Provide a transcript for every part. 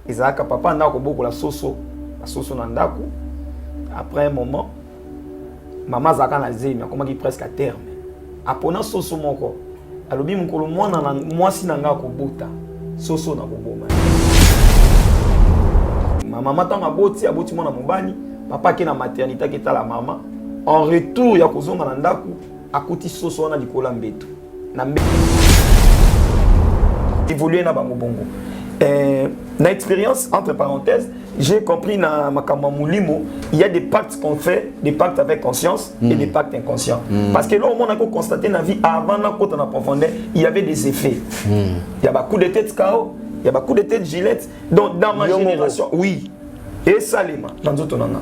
ezaka papa ndako boko la soso na ndako. Après un moment maman zaka na zemi akoma ki presque à terme. Apona soso moko alobi mukolo mwana na mwasi na ngako bota soso na koboma. Maman tanga aboti mwana mobali papa ki na maternité ki tala mama en retour ya kozonga na ndako akuti soso na likola mbeto na évoluer na bango bongo. Na expérience entre parenthèses, j'ai compris na makama mulimo, il y a des pactes qu'on fait, des pactes avec conscience et des pactes inconscients. Parce que là on a constaté dans la vie avant la côte en profondeur, il y avait des effets. Il y a des coups de tête KO, il y a des coups de tête Gillette. Donc dans ma génération, oui. Et ça les mains dans d'autres nana.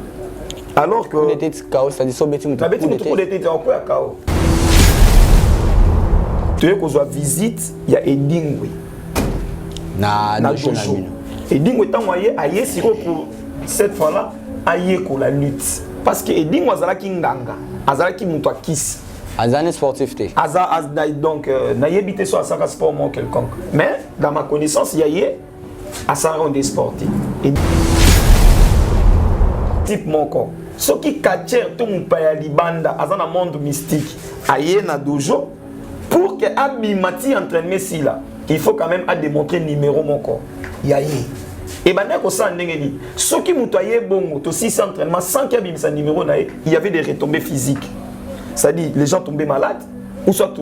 Alors que coup de tête KO, ça dit sobeti mutu. Coup de tête en quoi KO. Tu veux qu'on soit visite, il y a Edingwe. Na dojo. Edingwe tant moyen aye siro pour cette fois-là aye ko la lutte. Parce que Edingwe azalaki nganga, azalaki mutu akisi. Azane sportif te. Donc na yebité sur un sport moi quelconque. Mais dans ma connaissance, il y a yé à ça des sportifs. Et type mon corps. Ce qui catcher tout mon pays libanda azana monde mystique aye na dojo pour que abimati entraînement si là. Il faut quand même à démontrer numéro mon corps. Yaye. Et ben ko ça ndengeni. Ce qui mutoye bongo to si entraînement sans qu'il y ait un numéro naé, il y avait des retombées physiques. C'est-à-dire les gens tombaient malades ou soit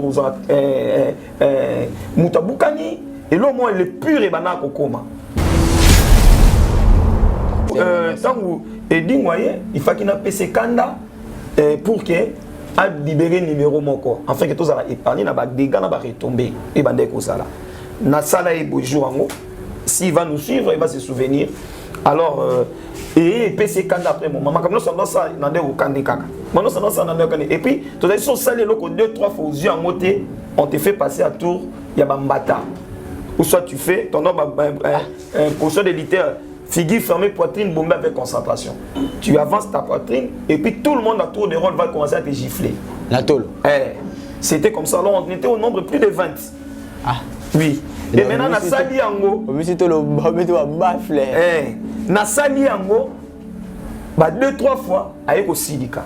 mutabukani et là moi le pur et banako koma. Tant où edingwaye, il faut qu'il na PC kanda pour que a libérer numéro mon corps. Enfin que tous à épargner na ba dégâts na ba retomber et bande ko ça là. Na sala et bonjour en haut. S'il va nous suivre, il va se souvenir. Alors et PC kanda après mon maman comme nous sommes ça dans des kanda kaka. Maintenant ça dans ça dans des et puis tu as dit ça les locaux 2-3 fois aux yeux en moté, on te fait passer à tour, il y a bambata. Ou soit tu fais ton nom position de litère figure fermée, poitrine bombée avec concentration. Tu avances ta poitrine et puis tout le monde à tour de rôle va commencer à te gifler. La tôle. C'était comme ça. Alors on était au nombre plus de 20. Ah. Oui. Et maintenant, na sali yango. Na sali yango. 2-3 fois, aye ko silika.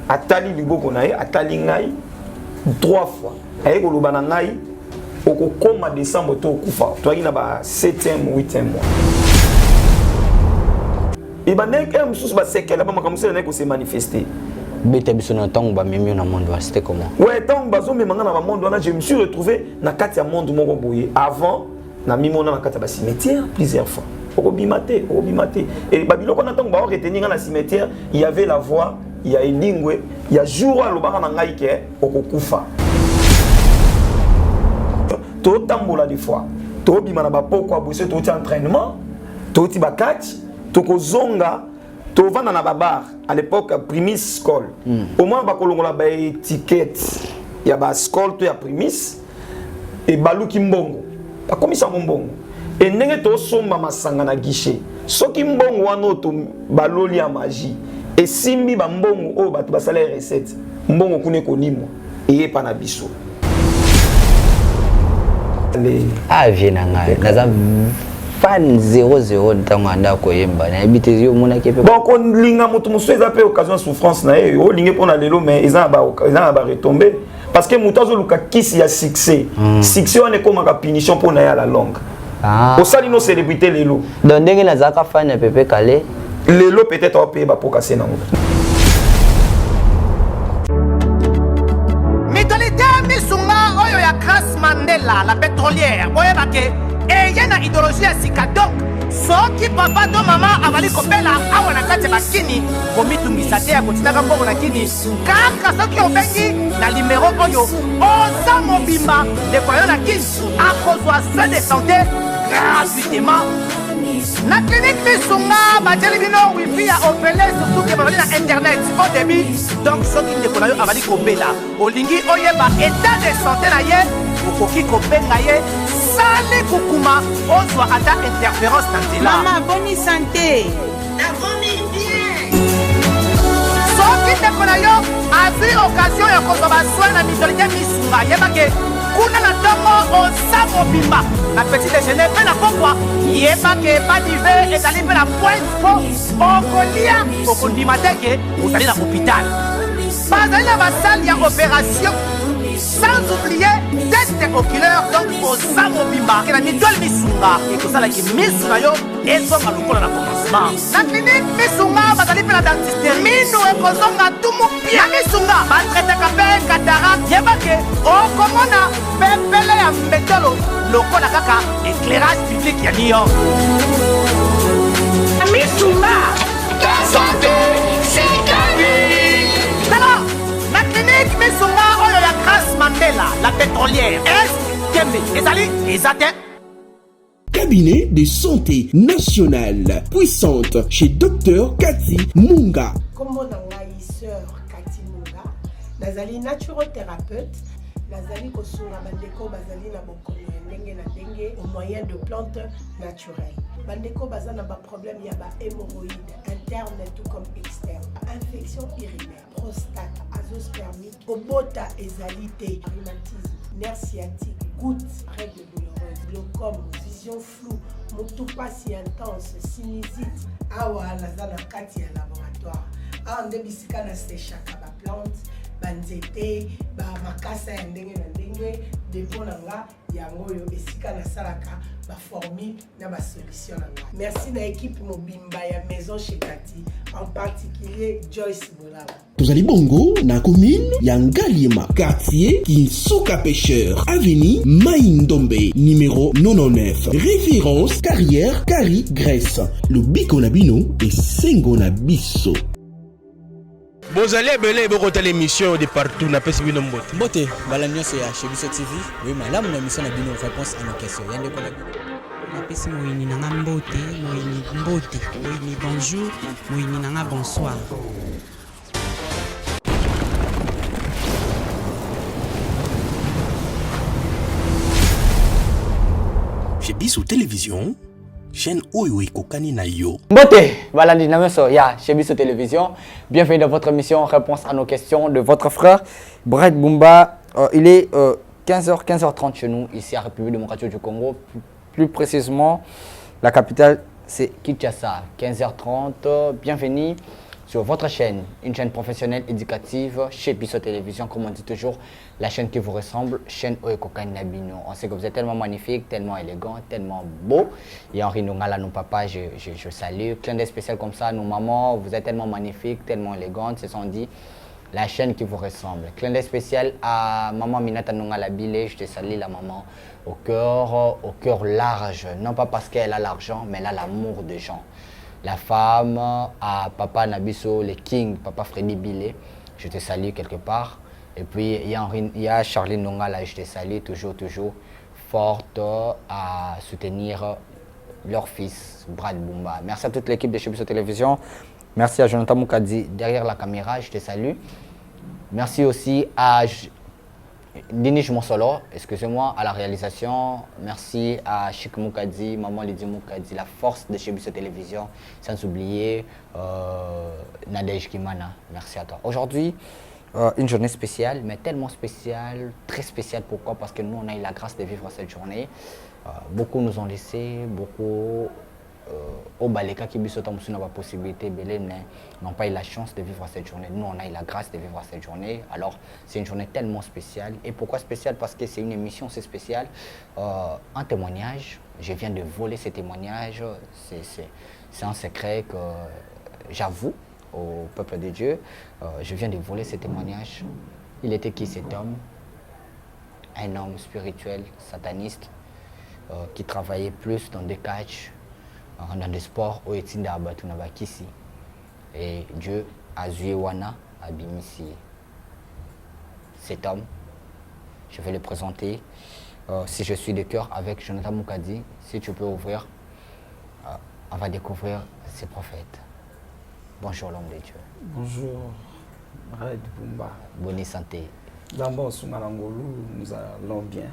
Atali liboko na ye, atali ngai 3 fois. Aye ko lobana ngai. Oko koma décembre to kufa. Toi qui na ba 7e, 8e mois. Et ben dès que monsieur va c'est qu'elle a pas comme ça n'est que se manifester. Bete biso na tango ba memi na monde c'était comment? Ouais, tango bazo me manga na monde je me suis retrouvé na kati ya monde moko boye. Avant na mimona na kati ya cimetière plusieurs fois. Obimate. Et babiloko na tango ba retenir na cimetière, il y avait la voix, il y a Elingwe, il y a jour lo baka na ngai ke okokufa. To tambola des fois. To bima na ba poko bosse to ti entraînement, to ti ba catch. Tokozonga tovanda na babar à l'époque Primis School. Au moins bakolongola ba étiquette ya ba School to ya Primis et baluki mbongo. Ba komisa mbongo. Et ndenge to somba masanga na guichet. Soki mbongo wana to baloli ya magie. Et simbi ba mbongo o bato ba salaire recette. Mbongo kune konimo et pa na biso. Ah viena ngai. Naza fan 00 tanganda ko yemba na ebite yo mona kepe bon ko linga moto muso eza pe occasion souffrance na e o linge pona lelo mais eza ba retomber parce que mutazo luka kisi ya succès succès on est comme ka punition pona ya la longue au sali no célébrité lelo donc ndenge na zaka fan ya pepe kale lelo peut-être au pe ba pokase na ngo Mitolite misunga oyo ya Grace Mandela la pétrolière boye bake et il y a une idéologie à Sika. Donc, ce qui papa to maman avali kopela awa na kati bakini komitungisa te ya kotinaka mbongo na kini kaka soki obengi na numéro oyo oza mobimba ndeko yo na kini akozwa soin de santé gratuitement na clinique misunga batieli bino wifi ya opele surtout ke bazali na internet au début. Donc soki ndeko na yo avali kopela olingi oyeba état de santé na ye okoki kobenga ye sale kukuma ozwa ata interférence na nzela. Maman, bonne santé. Soki ndeko na yo avi occasion ya kozwa basoi na mitolite misunga yebake kuna na ntongo oza mobimba na petit déjeuner mpe na pokwa yebake badive ezali mpe na point po okolia okondima teke ozali na hôpital bazali na basale ya opération sans oublier test oculaire donc oza mobimba ke na mitwale misunga ekosalaki misu na yo ezonga lokola na commencement na clinique misunga bazali mpe na dentiste minu ekozonga tumu pia misunga batretaka mpe katarak yebake okomona pepele ya mbetolo lokola kaka éclairage public ya New York misunga santé alors na clinique misunga oyo ya Grace Mandela la pétrolière est kembe ezali ezate Cabinet de santé nationale puissante chez Dr Cathy Munga. Comme mon sœur Cathy Munga, nazali naturothérapeute, nazali kosunga bandeko bazali na bokono ndenge na ndenge au moyen de plantes naturelles. Bandeko bazana ba problème ya ba hémorroïdes interne tout comme externe, infection urinaire, prostate, azoospermie, obota ezalité, rhumatisme, nerf sciatique, gouttes, règles douloureuses, glaucome, vision floue, motopathie intense, sinusite. Awa nazana kati ya laboratoire. Awa nde bisika na séchaka ba plante, banzete, ba makasa ya ndenge na ndenge, depo na nga yango yo esika na salaka ba formule na ba solution na nga. Merci na équipe mobimba ya maison chez Cathy, en particulier Joyce Bolaba. Tozali bongo na commune ya Ngaliema, quartier Kinsuka Pêcheur, avenue Maïndombe, numéro 99. Référence carrière Kari Grèce. Le biko na bino et sengo na biso. Bozali ebele bokota l'émission de partout na pesi bino mbote. Mbote, balanyo c'est chez Biso TV. Oui, madame la mission na bino réponse à nos questions. Yande ko na pesi moyini nanga mbote, moyini mbote, moyini bonjour, moyini nanga bonsoir. Chez Biso Télévision, chaîne Oyo Kokani na yo. Mbote, Valandi Nameso, ya, chez Biso Télévision. Bienvenue dans votre émission Réponse à nos questions de votre frère Brad Bumba. Il est 15h30 chez nous, ici à République démocratique du Congo. Plus précisément, la capitale c'est Kinshasa. 15h30. Bienvenue sur votre chaîne, une chaîne professionnelle éducative chez Biso Télévision, comme on dit toujours, la chaîne qui vous ressemble, chaîne Oekokani Nabino. On sait que vous êtes tellement magnifique, tellement élégant, tellement beau. Et Henri Nungala, nos papas, je salue. Clin d'œil spécial comme ça, nos mamans, vous êtes tellement magnifique, tellement élégante, se sont dit la chaîne qui vous ressemble. Clin d'œil spécial à maman Minata Nungala Bilé, je te salue la maman, au cœur large, non pas parce qu'elle a l'argent, mais elle a l'amour des gens. La femme, à papa Nabiso, le king, papa Freddy Bilé, je te salue quelque part. Et puis il y a Charline Nongala, je te salue toujours forte à soutenir leur fils, Brad Bumba. Merci à toute l'équipe de chez Biso Télévision. Merci à Jonathan Moukadzi derrière la caméra, je te salue. Merci aussi à Dinish Monsolo, excusez-moi, à la réalisation. Merci à Chic Moukadzi, Maman Lydie Moukadzi, la force de chez Biso Télévision. Sans oublier Nadej Kimana. Merci à toi. Aujourd'hui, une journée spéciale, mais tellement spéciale, très spéciale. Pourquoi? Parce que nous, on a eu la grâce de vivre cette journée. Beaucoup nous ont laissé, beaucoup au Baleka qui n'a pas possibilité, n'ont pas eu la chance de vivre cette journée. Nous, on a eu la grâce de vivre cette journée. Alors, c'est une journée tellement spéciale. Et pourquoi spéciale? Parce que c'est une émission, c'est spécial. Un témoignage, je viens de voler ce témoignage. C'est un secret que j'avoue au peuple de Dieu. Je viens de voler ce témoignage. Il était qui cet homme? Un homme spirituel, sataniste, qui travaillait plus dans des catchs, dans des sports au Etinda Abatuna Bakisi. Et Dieu a zué Wana à Bimisi. Cet homme, je vais le présenter. Si je suis de cœur avec Jonathan Moukadzi, si tu peux ouvrir, on va découvrir ces prophètes. Bonjour l'homme de Dieu. Bonjour, Brad Bumba. Bonne santé. D'abord, sous Malangolou, nous allons bien.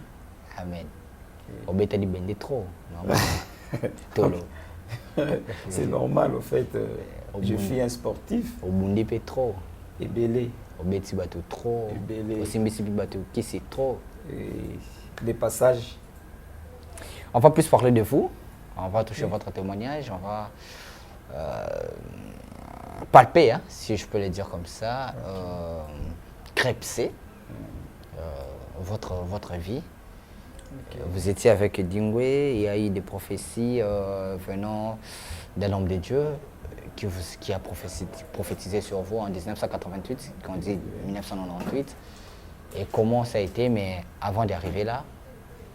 Amen. Au bêta du bende trop. Tolo. C'est normal, au fait. Je suis un sportif. Au bundi pe trop. Et belé. Au bêti bateau trop. Et belé. Au simbisi bateau qui c'est trop. des passages. On va plus parler de vous. On va toucher votre témoignage. On va palper, hein, si je peux le dire comme ça, crêpser votre vie. Okay. Vous étiez avec Dingwe, il y a eu des prophéties venant d'un homme de Dieu qui a prophétisé sur vous en 1988, qu'on dit 1998. Et comment ça a été, mais avant d'arriver là,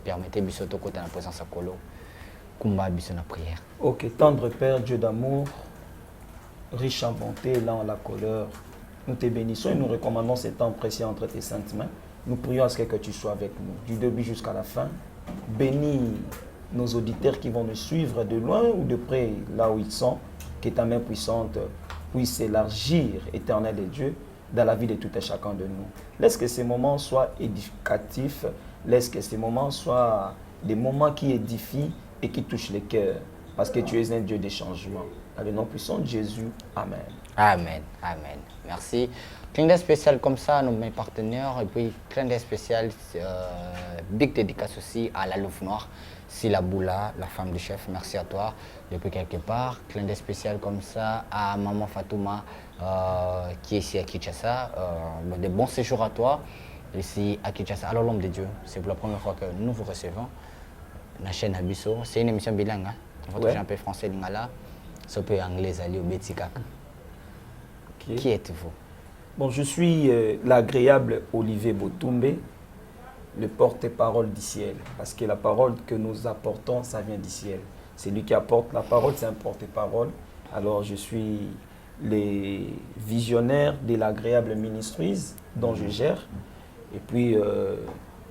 permettez Bissoto côté la présence à Kolo, Kumba Bisson la prière. Ok, tendre Père, Dieu d'amour, riche en bonté, lent en la colère, nous te bénissons et nous recommandons ces temps précieux entre tes saintes mains. Nous prions à ce que tu sois avec nous, du début jusqu'à la fin. Bénis nos auditeurs qui vont nous suivre de loin ou de près, là où ils sont, que ta main puissante puisse s'élargir, éternel et Dieu, dans la vie de tout et chacun de nous. Laisse que ces moments soient édificatifs, laisse que ces moments soient des moments qui édifient et qui touchent les cœurs, parce que tu es un Dieu des changements. Dans le nom puissant de Jésus, Amen. Amen, Amen. Merci. Clin d'œil spécial comme ça à nos mes partenaires, et puis clin d'œil spécial, big dédicace aussi à la Louve Noire, Sila Boula, la femme du chef, merci à toi depuis quelque part. Clin d'œil spécial comme ça à Maman Fatouma qui est ici à Kinshasa. De bons séjours à toi ici à Kinshasa. Alors l'homme de Dieu, c'est pour la première fois que nous vous recevons. La chaîne Abisso, c'est une émission bilingue. Hein? Votre ouais. Un peu français, lingala, ça peut anglais, aller au Betikak. Okay. Qui êtes-vous? Bon, je suis l'agréable Olivier Botumbe, le porte-parole du ciel. Parce que la parole que nous apportons, ça vient du ciel. C'est lui qui apporte la parole, c'est un porte-parole. Alors, je suis le visionnaire de l'agréable Ministries dont je gère. Et puis,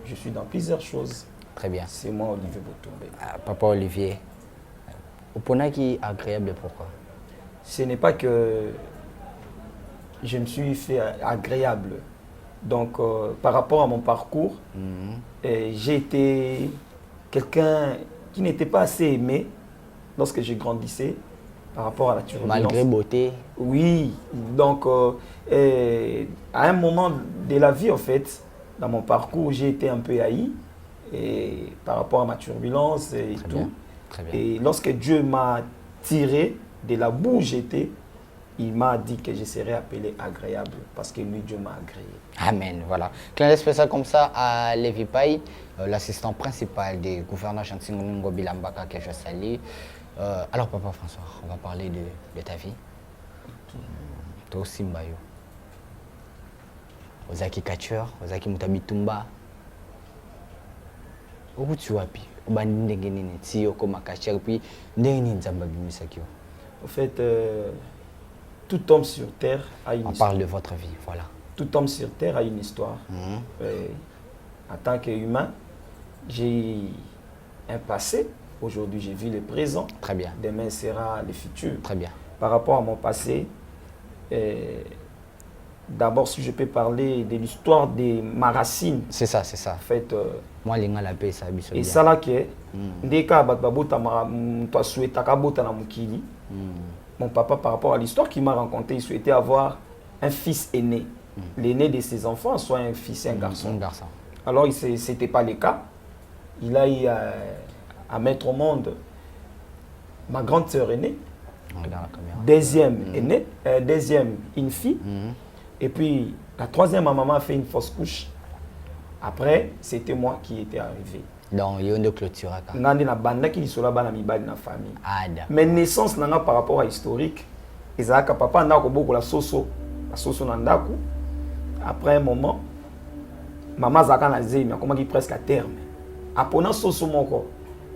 je suis dans plusieurs choses. Très bien. C'est moi, Olivier Botumbe. Ah, Papa Olivier, Oponaki agréable, pourquoi? Ce n'est pas que je me suis fait agréable. Donc, par rapport à mon parcours, j'ai été quelqu'un qui n'était pas assez aimé lorsque je grandissais par rapport à la turbulence. Malgré beauté. Oui, donc à un moment de la vie, en fait, dans mon parcours, j'ai été un peu haï et par rapport à ma turbulence et très tout. Bien. Très bien. Et lorsque Dieu m'a tiré de la boue où j'étais, il m'a dit que je serais appelé agréable parce que lui, Dieu m'a agréé. Amen, voilà. Clin d'œil spécial comme ça à Lévi Paye, l'assistant principal du gouverneur Chantingo Bilambaka que je salue. Alors, Papa François, on va parler de ta vie. Toi aussi, Mbayo. Ozaki Kacheur, Ozaki Mutabitumba. Où tu as pu? En fait, tout homme sur terre a une histoire. On parle de votre vie, voilà. Tout homme sur terre a une histoire. En tant qu'humain, j'ai un passé. Aujourd'hui, j'ai vu le présent. Très bien. Demain sera le futur. Très bien. Par rapport à mon passé, d'abord, si je peux parler de l'histoire de ma racine. C'est ça, c'est ça. En fait, moi, la paix, ça a et ça là que, dès que je souhaité na mukili, mon papa, par rapport à l'histoire qu'il m'a raconté, il souhaitait avoir un fils aîné. L'aîné de ses enfants, soit un fils et un garçon. Un garçon. Alors, ce n'était pas le cas. Il a eu à mettre au monde ma grande sœur aînée, deuxième aînée, deuxième une fille, et puis la troisième, ma maman a fait une fausse couche. Après, c'était moi qui étais arrivé. Donc, il y a une clôture. Mais naissance, par rapport à l'historique, papa a beaucoup la soso nandaku. Après un moment, maman zaka na zemi akoma ki presque à terme. Apona soso moko.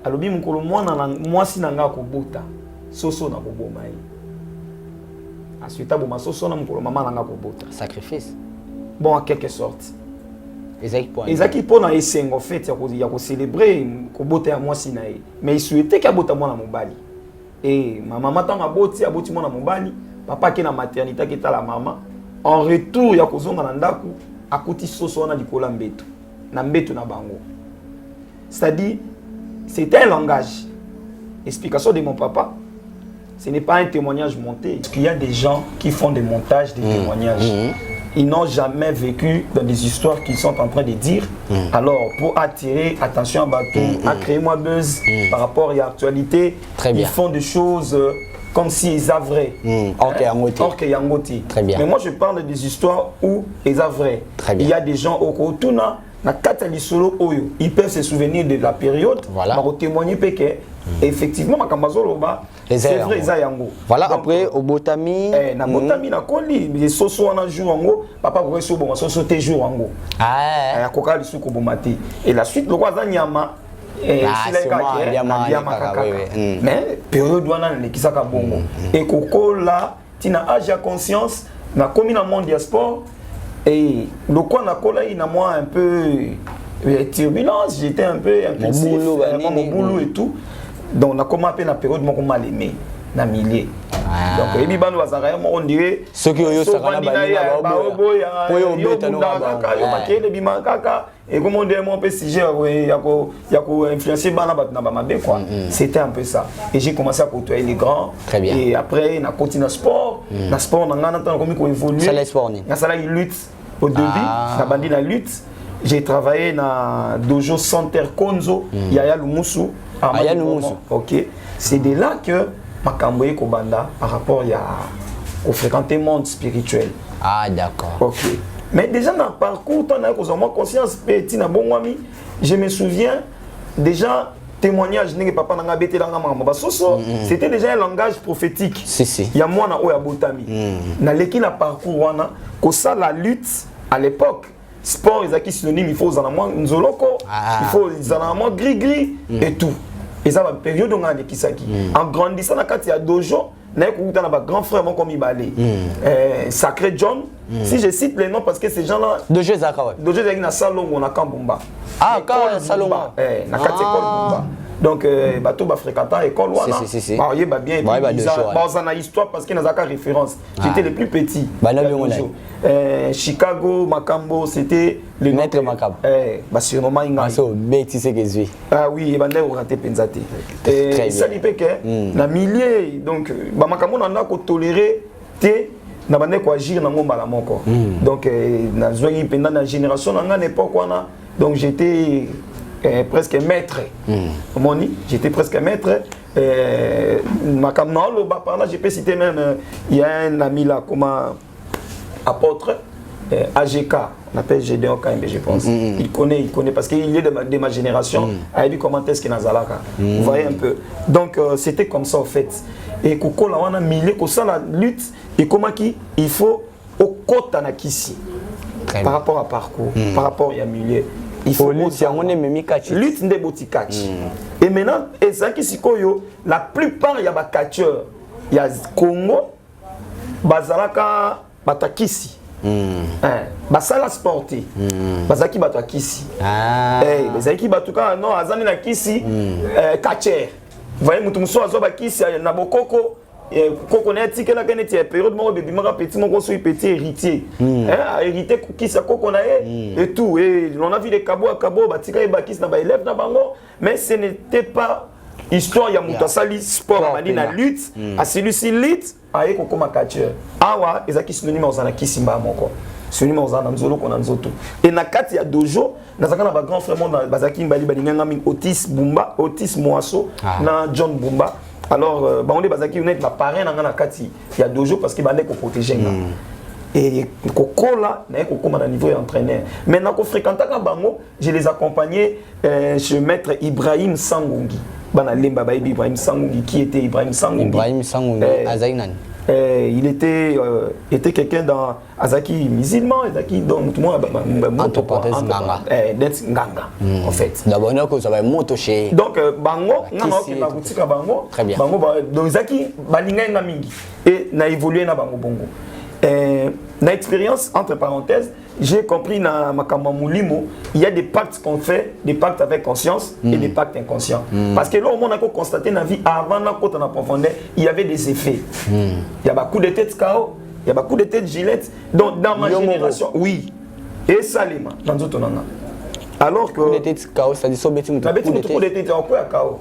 Alobi mukolo mwana mwasi nanga ko bota. Soso na koboma yi. Asuita boma soso na mukolo mama nanga ko bota. Sacrifice. Bon, en quelque sorte. Ezaki pona esengo fait ya ko célébrer ko bota ya mwasi na ye. Mais il souhaitait ka bota mwana mobali. Et ma maman tanga aboti mwana mobali, papa ki na maternité ki ta la maman. En retour, ya kozonga na ndaku akuti soso na likola mbeto na bango. C'est-à-dire, c'était un langage. Explication de mon papa. Ce n'est pas un témoignage monté. Parce qu'il y a des gens qui font des montages, des témoignages. ils n'ont jamais vécu dans des histoires qu'ils sont en train de dire. Alors, pour attirer attention à Batou, à créer moins buzz par rapport à l'actualité, ils font des choses comme s'ils avaient or que Yangoti. Très bien. Mais moi, je parle des histoires où ils avaient. Il y a des gens au Kotuna, ils peuvent se souvenir de la période, pour témoigner que effectivement, c'est vrai, Zayango. Voilà, donc, après, au Botami. Na Botami, na Koli, les soso en jour en haut, papa pourrait se bon, soso te jour en haut. Ah, Koka, le souk au Bomati. Et la suite, le roi Zanyama, mais période où on a l'équisaka bongo. Et Koko là, tu as âge à conscience, na commis dans le monde diaspora. Et le coin il a moi un peu turbulence, j'étais un peu impulsif, mon boulot et tout. Donc on a commencé la période où on m'a aimé, na millier. Donc et bibano bazara on dirait ceux qui ont ça kana et comment on dit mon PSG ya ko influencer bana batna ba mabe quoi. C'était un peu ça. Et j'ai commencé à côtoyer les grands. Très bien. Et après on a continué sport. Na sport on a entendu comment qu'on évolue. Ça les sport ni. Na ça la lutte au début, na bandi la lutte. J'ai travaillé dans Dojo Center Konzo, Yaya Lumusu. Yaya Lumusu. OK. C'est de là que Makamboye Kobanda par rapport au fréquenter monde spirituel. Ah d'accord. OK. Mais déjà dans le parcours, tu as conscience, je me souviens déjà témoignage de papa nanga bete la ngama soso, c'était déjà un langage prophétique. Si. Il y a moi na oya botami. Na leki na parcours wana ko ça la lutte à l'époque. Sport ils synonyme, il faut en moins nzoloko, il faut en moins gris et tout. Et ça va période on a des kisaki. En grandissant na kati ya dojo, na écoutant na grand frère mon comme Ibalé. Sacré John. Si je cite les noms parce que ces gens-là Dojo Zaka ouais. Dojo Zaka na salon on a Kambumba. Ah quand salon. Na kati école Bumba. Donc bateau ba fréquentant école wana. Marié ba bien ça na histoire parce que na zaka référence. J'étais le plus petit. Chicago Makambo c'était le maître Makambo. Ba surnommant Inga. So beti c'est que je. Ah oui, ba ndé raté penzate. Et ça dit que na milliers donc ba Makambo na ko tolérer té na bande ko agir na ngomba la moko. Donc na zoyi pendant la génération na époque wana donc j'étais presque maître. J'étais presque maître. Par là, je peux citer même, il y a un ami là, comme apôtre, AGK, on appelle Gédéon KMB, je pense. Il connaît parce qu'il est de ma génération. Il a dit comment est-ce qu'il y a Zalaka. Vous voyez un peu. Donc, c'était comme ça en fait. Et Koko, là, on a mis la lutte. Et comment il faut au côté Nakisi par rapport à parcours, par rapport à milieu. Il faut lutte de botikachi. Et maintenant, la plupart il y a des catcheurs. Il y a Congo, Bazalaka, Batakisi. Basala sporti. Bazaki Batakisi. Bazaki Batuka, non, Azani na Kisi, catcher. Vous voyez, Moutoumso Azoba Kisi, Nabokoko. Koko na tika la kaneti période mo bébé mara petit mon construit petit héritier hérité qui ça koko na et tout et on a vu les kabo batika et bakis na ba élève na bango mais ce n'était pas histoire ya muta sali sport mani na lutte à celui-ci lutte a koko makacher awa ezaki synonyme ozana kisimba moko synonyme ozana nzolo kona nzoto et na kati ya dojo nazaka na ba grand frère mon bazaki mbali balinganga min Otis Moasso na John Bumba. Alors, on est basé on est ma parrain dans la kati. Il y a dojo parce qu'il va être protéger. Et Koko là, Koko à niveau entraîneur. Maintenant qu'on fréquente à Bango, je les accompagnais chez maître Ibrahim Sangungi. Banalemba Ibrahim Sangungi qui était Ibrahim Sangungi. Ibrahim Sangungi Azainan. Il était quelqu'un dans Azaki musulman, Azaki donc tout le monde entre parenthèses Nganga. Nganga en fait. D'abord on ça va moto chez. Donc Bango, Nganga qui va boutique à Bango. Très bien. Bango donc Azaki balinga na mingi et na évolué na Bango Bongo. Na expérience entre parenthèses, j'ai compris dans Makamba Moulimo, il y a des pactes qu'on fait, des pactes avec conscience et des pactes inconscients. Parce que là, on a constaté dans la vie, avant la côte en profondeur, il y avait des effets. Il y a beaucoup de têtes KO, il y a beaucoup de têtes gilettes. Donc dans ma génération, oui. Et ça, les mains, dans d'autres langues. Alors que. Les têtes KO, ça dit ça, mais tu me dis que les têtes KO.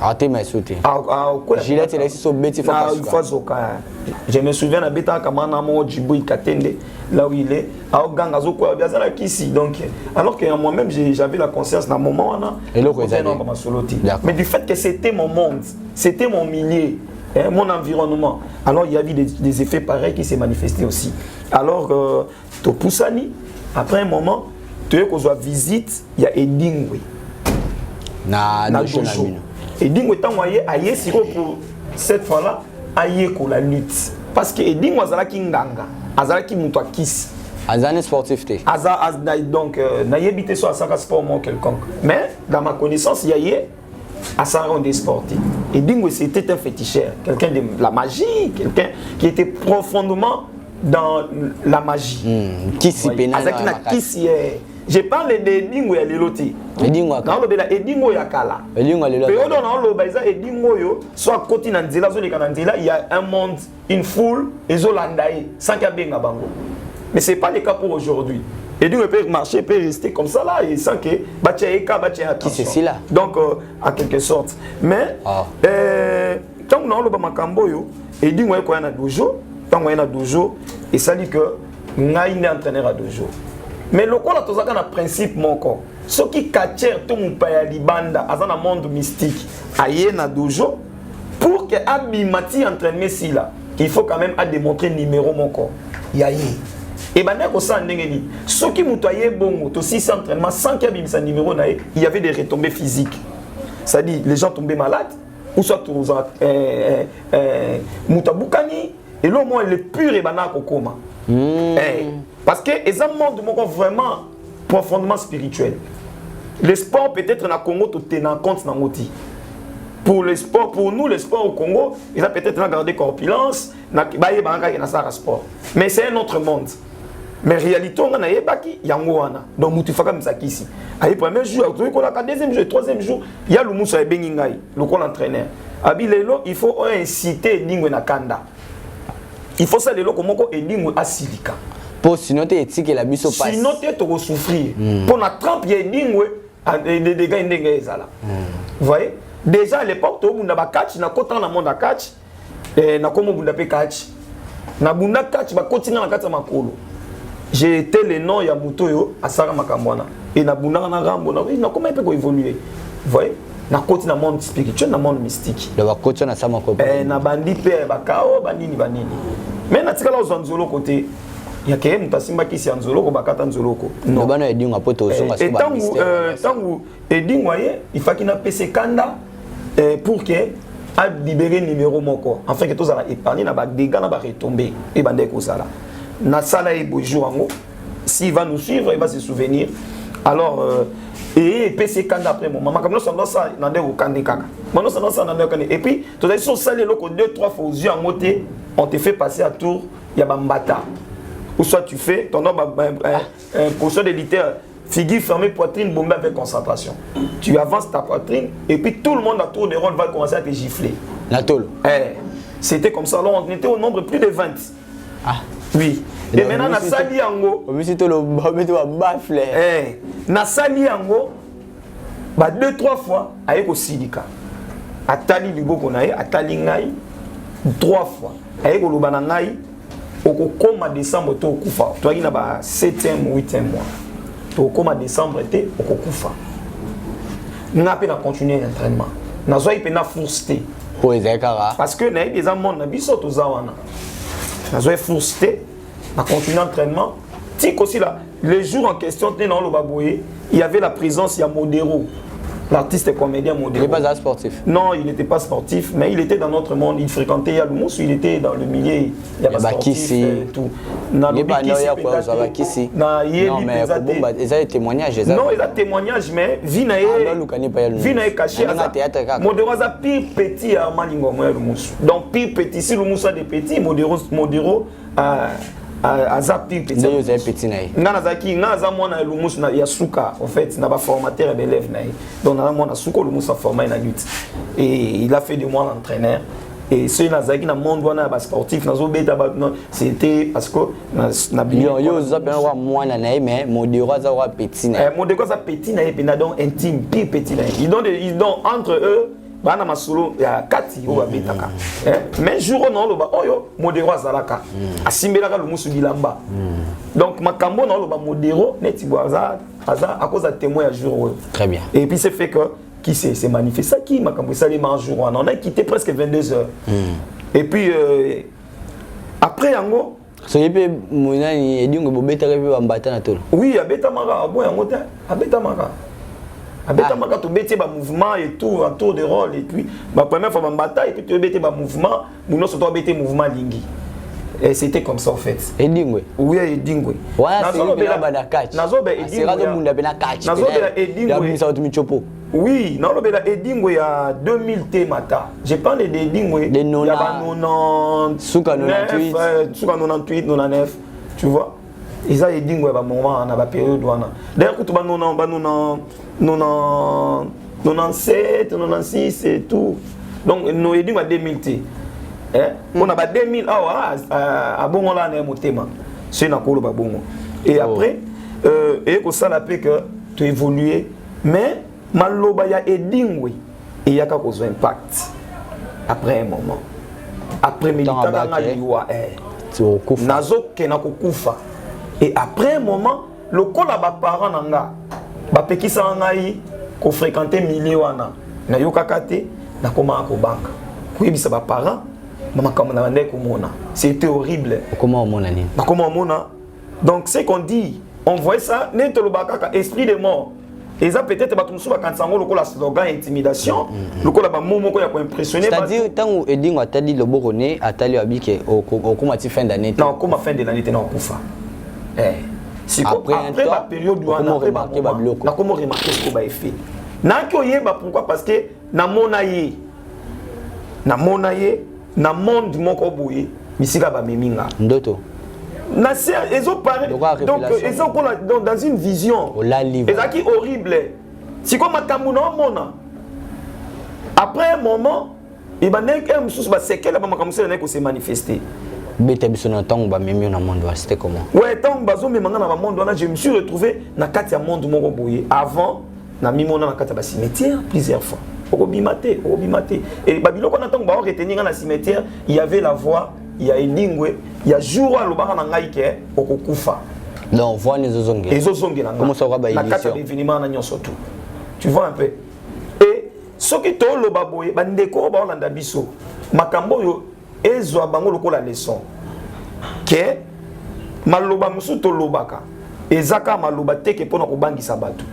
Arrêtez mes sautés. Gillette, il est sur Betty je me souviens de Beta Kamana Mo Djiboui Katende, là où il est, à Oganga Zoko, Biazala Kissi. Donc, alors que moi-même, j'avais la conscience dans mon moment, mais du fait que c'était mon monde, c'était mon milieu, mon environnement, alors il y avait des effets pareils qui s'est manifestés aussi. Alors, Topoussani, après un moment, tu as qu'on visite, il y a Edingwe. Na dojo. Edingwe est envoyé à Yesiro pour cette fois-là, à Yeko la lutte. Parce que Edingwe Azalaki Nganga, Azalaki Moutouakis. Azane sportif. Donc, n'a habité sur un sport quelconque. Mais dans ma connaissance, il y a à Saron des sportifs. Edingwe c'était un féticheur, quelqu'un de la magie, quelqu'un qui était profondément dans la magie. Qui s'y pénale. Je parle d'Edingwe à l'éloti. Edingwe Yakala. Soit côté Nanzela, il y a un monde, une foule, et Zolandaï, sans qu'il y ait bango. Mais ce n'est pas le cas pour aujourd'hui. Edingwe peut marcher, peut rester comme ça là, et sans que qui c'est ci là. Donc, en quelque sorte. Mais, tant que nous avons Makamboyo, Edingwe est un dojo, tant qu'on est un dojo, et ça dit que nous sommes entraîneur à dojo. Mais le quoi là, un principe mon corps. Ce qui catchèrent tout mon pays à Libanda, dans un monde mystique, aïe na dojo, pour que Abimati entraîne si là, il faut quand même démontrer numéro mon corps. Yaye. Et ben n'est-ce ça n'engeni. Ce qui m'outoyait bon, aussi cet entraînement sans qu'il y ait un numéro naïe, il y avait des retombées physiques. C'est-à-dire les gens tombaient malades, ou soit moutabukani, et l'au moins le pur et banal au coma. Parce que les hommes de mon corps vraiment profondément spirituel. Le sport peut-être dans le Congo tout tenant compte dans moti. Pour le sport, pour nous le sport au Congo, ils ont peut-être gardé corpulence, sport. Mais c'est un autre monde. Mais en réalité on a yebaki yangoana. Donc mutifaka misaki ici. Aïe premier jour, deuxième jour, troisième jour, il y a le moussa bengingai, le col entraîneur. Abilelo, il faut inciter Edingwe na kanda. Il faut ça le lo komoko Edingwe asilika. Pour sinon tu éthique la biso passe. Sinon tu to souffrir. Pour na trempe Edingwe des dégâts ndenge ezala. Vous voyez? Déjà à l'époque to bunda ba catch na kota na monde catch na komo bunda pe catch. Na bunda catch ba kotinga na kata makolo. J'ai été le nom ya mutoyo à Sara Makambwana et na bunda na rambo na comment il peut évoluer. Vous voyez? Na koti na monde spirituel na monde mystique. Le ba koti na sama ko. Na bandi pe ba kao banini. Mais na tikala ozanzolo côté il y a quand même tasimba qui c'est nzolo ko bakata nzolo ko. Non bana Edingwe apoto songa so ba. Et tangu Edingwe il faut qu'il na PC kanda pour que a libérer numéro moko afin que tous ala épargner na ba dégâts na ba retomber et bande ko sala. Na sala et bonjour ango s'il va nous suivre il va se souvenir. Alors et PC kanda après moment comme nous ça na de ko kande kaka. Maintenant ça na de kande et puis tu as sur salé loko 2-3 fois aux yeux en moté on te fait passer à tour ya bambata. Ou soit tu fais ton nom position d'élitaire, figure fermée, poitrine bombée avec concentration. Tu avances ta poitrine et puis tout le monde à tour de rôle va commencer à te gifler. La tôle. C'était comme ça. Alors on était au nombre plus de 20. Ah. Oui. Et maintenant na sali yango. Na sali yango. 2-3 fois avec au silika. Atali liboko nae, atali ngai 3 fois. Avec au lobana ngai. Au coma décembre to kufa to na ba 7e 8e mois to coma décembre té au kufa na pe na continuer l'entraînement na zo pe na fourster pour ezekara parce que na des amon na biso to zawana na zo fourster na continuer l'entraînement tik aussi là les jours en question té dans le baboye il y avait la présence il y a Modero. L'artiste et comédien modèle. Il n'est pas sportif. Non, il n'était pas sportif, mais il était dans notre monde. Il fréquentait Yaloumous, il était dans le milieu. Il y a sportif et tout. Il n'est pas Kissi. Non, mais il y a des témoignages. Non, il y a des témoignages, mais Vinae caché. Modéro a pire petit à Malingomo Yaloumous. Donc, pire petit, si Loumous a des petits, Modéro Azapi petit. Nanazaki, Nazamona Lumus na Yasuka, en fait, n'a pas formateur d'élèves. Donc, Nazamona Suko Lumus a formé la lutte. Et il a fait de moi l'entraîneur. Et ce Nazaki, na monde wana sportif, c'était parce que mais Modéro a petit. Modéro a petit, donc intime, pire petit. Ils donnent entre eux bana masolo ya kati o babetaka mais jour on loba oyo modéro azalaka asimbelaka le musu bilamba donc makambo na loba modéro neti boaza à cause de témoin à jour. Très bien. Et puis c'est fait que qui s'est manifesté ça qui m'a compris ça les jour on a quitté presque 22 heures. Et puis après yango soyepe munani edingo bobeta ka pe bambata na tolo. Oui, abeta maka abo yango te, abeta maka to beti ba mouvement et tout en tour de rôle et puis ma première fois bambata et puis to beti ba mouvement, muno so to beti mouvement lingi. Et c'était comme ça en fait. Edingwe. Oui, Edingwe. Ouais, c'est là bana catch. Nazo be Edingwe. C'est là que munda bena catch. Nazo be Edingwe. Ya misa otumichopo. Oui, non le bela Edingwe à 2000 T mata. J'ai parlé d'Edingwe. De nona. Ya ba 90. Suka 98. Suka 98, 99. Tu vois? Et ça Edingwe ba moment on a ba période wana. D'ailleurs quand ba 97, 96 et tout. Donc no Edingwe à 2000 T. On a 2000 à bon là na motema c'est na kolo ba bongo et après et ko sala pe que tu évoluer mais maloba ya Edingwe et ya ka cause impact après un moment après militanga na liwa nazo ke na kokufa et après un moment le kola ba parents nanga ba pekisa ngai ko fréquenter milieu wana na yokaka te na koma ko banka kuyebisa ba parents. C'était horrible. Comment on a dit? Comment on a? Donc c'est qu'on dit, on voit ça, esprit de mort. Et ça peut-être quand on a slogan intimidation, le col a momo qui a impressionné. C'est-à-dire tant où Eding a dit le Boroné a tali habité au comment fin d'année. Non, comment fin de l'année non Koufa. Si après la période où on a remarqué ce qu'on a fait. Na koyeba pourquoi parce que na monaye na monde moko boye misika ba meminga ndoto na c'est ezo parler donc ezo kola dans une vision ezaki horrible si comme makambo na mona après un moment il va nek msusu ba sekela ba makambo na ko se manifester beta biso na tango ba memi na monde c'était comment ouais tango bazo memanga na ba monde wana je me suis retrouvé na kati ya monde moko boye avant na mimona na kati ya ba cimetière plusieurs fois. Obimate. Et Babylone, quand on va retenir dans la cimetière, il y avait la voix, il y a Edingwe, il y a Joura Lobara Nangaike, Okufa. Non, voix les ozongue. Les ozongue. Comment ça va ba édition? La carte d'événement na surtout. Tu vois un peu. Et ce qui est le baboye, bandeko ba Holanda biso. Makambo yo ezwa bango lokola leçon. Que maloba musuto lobaka. Ezaka maloba teke pona ko bangisa bato.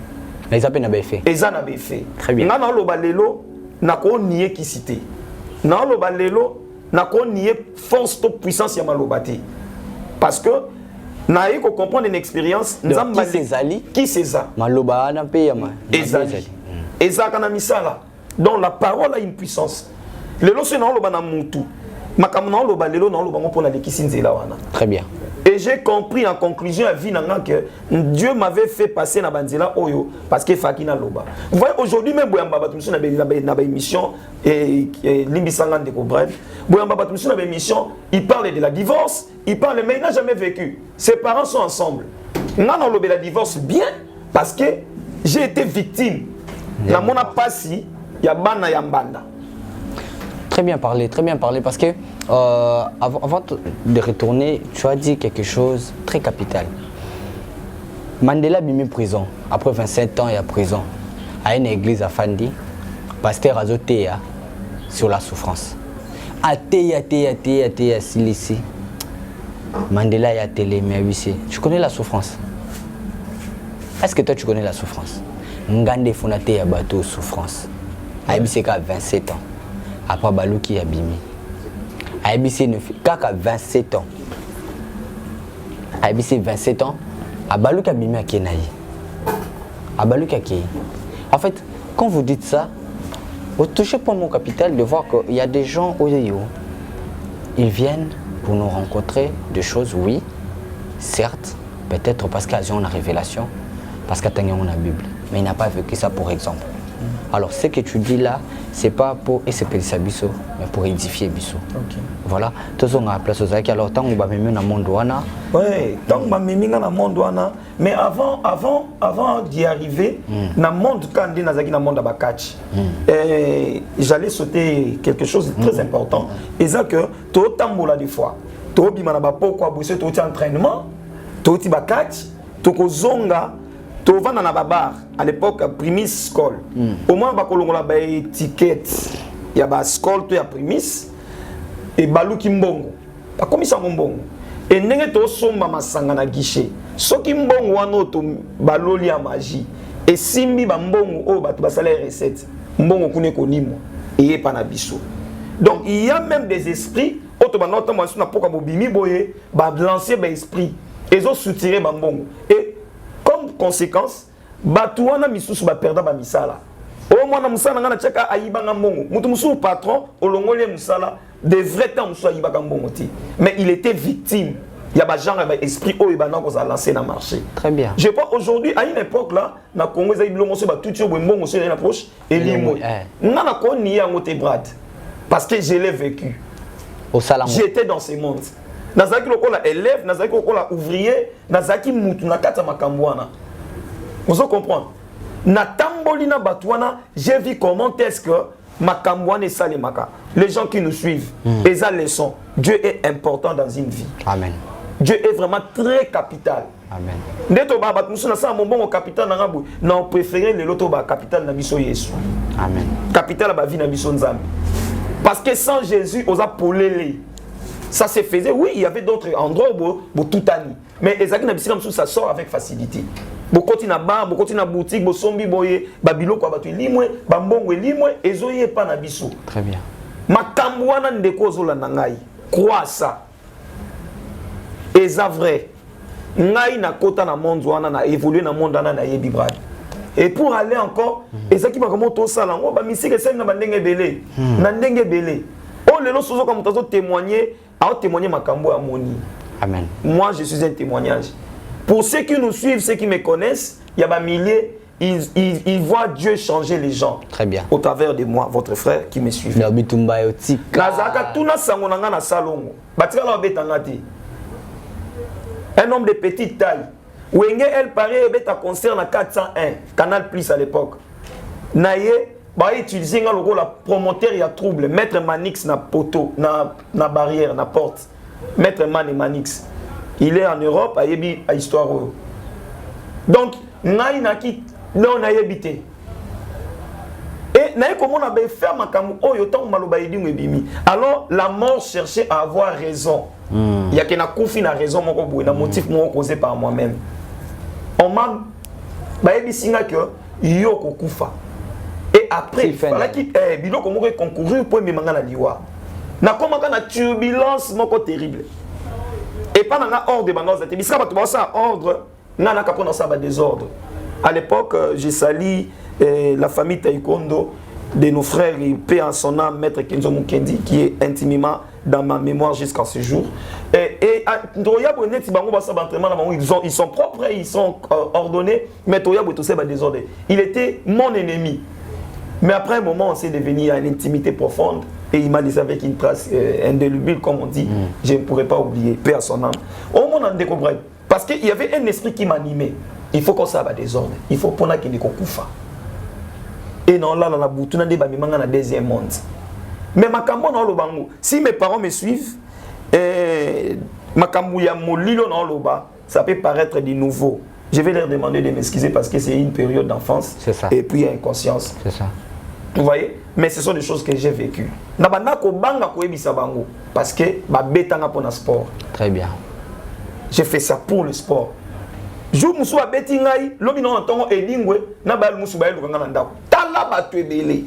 Les appels n'avaient fait. Les en avaient fait. Très bien. Nana lo balelo na ko nié qui cité. Nana lo balelo na ko nié force to puissance ya malobati. Parce que na yiko comprendre une expérience nzamba Césali qui c'est ça. Maloba na pe ya ma. Ezali. Ezaka na misala. Donc la parole a une puissance. Lelo se na lo bana mutu. Makamna lo balelo na lo bango pona de kisinzela wana. Très bien. Et j'ai compris en conclusion à vie que Dieu m'avait fait passer na banzela oyo parce que fakina loba. Vous voyez aujourd'hui même Boyamba Batumsu na émission et Limbisanga de Cobrel. Boyamba Batumsu na émission, il parle de la divorce, il parle mais il n'a jamais vécu. Ses parents sont ensemble. Nana lobe la divorce bien parce que j'ai été victime. Na mona pasi ya bana ya mbanda. Très bien parlé parce que avant de retourner, tu as dit quelque chose de très capital. Mandela a mis en prison. Après 27 ans, il y a prison. À une église à Fandi, pasteur Azotea sur la souffrance. Atea, Silisi. Mandela est à télé, mais ABC. Tu connais la souffrance? Est-ce que toi tu connais la souffrance? Ngande Fonate ya bateau souffrance. ABC a 27 ans. Après Balouki Abimi. ABC ne fait qu'à 27 ans. ABC 27 ans. Abalouki Abimi à Kenaï. Abalouki à Kenaï. En fait, quand vous dites ça, vous touchez pas mon capital de voir qu'il y a des gens au Yéyo. Ils viennent pour nous rencontrer des choses, oui, certes, peut-être parce qu'ils ont une révélation, parce qu'ils ont la Bible. Mais il n'a pas vécu ça, pour exemple. Alors, ce que tu dis là, c'est pas pour essayer sa biso, mais pour édifier biso. Okay. Voilà. Tous on a place aux acquis. Alors tant qu'on va même dans le monde ouana. Oui, tant qu'on va même dans le monde ouana. Mais avant d'y arriver, dans le monde quand on est dans le monde d'Abakach, j'allais sauter quelque chose de très important. Et ça que tout tambola des fois, tout bimana pourquoi bosser tout entraînement, tout Bakach, tout zonga. Tu vas dans la babar, à l'époque, Primis School. Au moins, il y a des étiquettes. Il y a des School, il y a Primis. Et Balou Kimbongo. Pas comme ça, Mbongo. Et il y a des gens qui guichet. Ceux qui Mbongo, Balou li a magie. Et Simbi, Mbongo, tu vas saler recette. Mbongo, tu ne connais pas. Et il n'y a pas de donc, il y a même des esprits. Autrement, si on a pas de lancer des esprits. Ils ont soutiré Mbongo. Et comme conséquence, Batouana misusu ba perdre ba misala. Au moins na musala ngana cheka ayiba ngambongo. Mutu musu patron olongole musala devrait tant musu ayiba ngambongo ti. Mais il était victime. Il y a ba genre ba esprit o ibana ko za lancer na marché. Très bien. Je pense aujourd'hui à une époque là, na Congo za ibilongo so ba tuti o mbongo so na approche et limo. Ngana ko ni ya ngote brad. Parce que je l'ai vécu. Au salon. J'étais dans ce monde. Nazaki lokola élève, nazaki lokola ouvrier, nazaki mutu na kata makambwana. Vous comprenez? Na tamboli na batwana, j'ai vu comment est-ce que makambwana et salemaka. Les gens qui nous suivent, les leçons. Dieu est important dans une vie. Amen. Dieu est vraiment très capital. Amen. Neto ba bat musu na sa mon bon capital na ngabu, na préféré le loto ba capital na biso Yesu. Amen. Capital ba vie na biso nzambe. Parce que sans Jésus, on a polélé. Ça se faisait, oui, il y avait d'autres endroits où tout année. Mais Ezaki Nabissi, ça sort avec facilité. Beaucoup de bar, beaucoup de boutique, beaucoup de sombi boye, babilo quoi, batu limwe, bambongo limwe, ezoye pas nabiso. Très bien. Makambwana ndeko zola nangai. Crois ça. Eza vrai. Ngai na kota na monde wana na évoluer na monde na yebi brad. Et pour aller encore, Ezaki ba comment to sala ngo ba misike sel na bandenge belé. Na ndenge belé. Oh les lois comme tu as témoigné, à témoigner makambo à moni. Amen. Moi je suis un témoignage. Pour ceux qui nous suivent, ceux qui me connaissent, il y a des milliers, ils voient Dieu changer les gens. Très bien. Au travers de moi, votre frère qui me suit. Un homme de petite taille. Wenge elle paraît un concert à 401, Canal Plus à l'époque. Naye va utiliser la promoteur il y a trouble, mettre Manix na poteau, na barrière, na porte. Mettre Man et Manix. Il est en Europe, il a histoire. Donc, naï na qui non na habité. Et naï comment on a fait makamou oh yotan maloba yedi ngebimi. Alors la mort cherchait à avoir raison. Il y a qu'un koufi na raison mon ko na motif mon causé par moi-même. On m'a bayebi singa que yo ko kufa. Et après il fallait qu'il bilo comment concourir pour me manga na liwa. Na comment na turbulence moko terrible. Et pas dans l'ordre de Bangoz, il y a ordre, il y a désordre. À l'époque, j'ai sali la famille Taekwondo de nos frères, paix en son âme, Maître Kenzo Mukendi, qui est intimement dans ma mémoire jusqu'à ce jour. Ils sont propres, ils sont ordonnés, mais il était mon ennemi. Mais après un moment, on s'est devenu à une intimité profonde. Et il m'a laissé avec une trace indélébile, comme on dit. Je ne pourrais pas oublier. Paix à son âme. Au monde en découvre. Parce qu'il y avait un esprit qui m'animait. Il faut qu'on s'abat des ordres. Il faut qu'on ait des koufa. Et non, là, dans la boutique, on a des babimans dans le deuxième monde. Mais Makambo dans le bango. Si mes parents me suivent, Makambo ya molilo dans le bas, ça peut paraître du nouveau. Je vais leur demander de m'excuser parce que c'est une période d'enfance. C'est ça. Et puis inconscience. C'est ça. Vous voyez? Mais ce sont des choses que j'ai vécues. Parce que pour le sport. Très bien. J'ai fait ça pour le sport. Je me suis abeti ngai, lobi na ntongo elingwe na ba musu ba eluka ngana ndako. Tala batu ebele.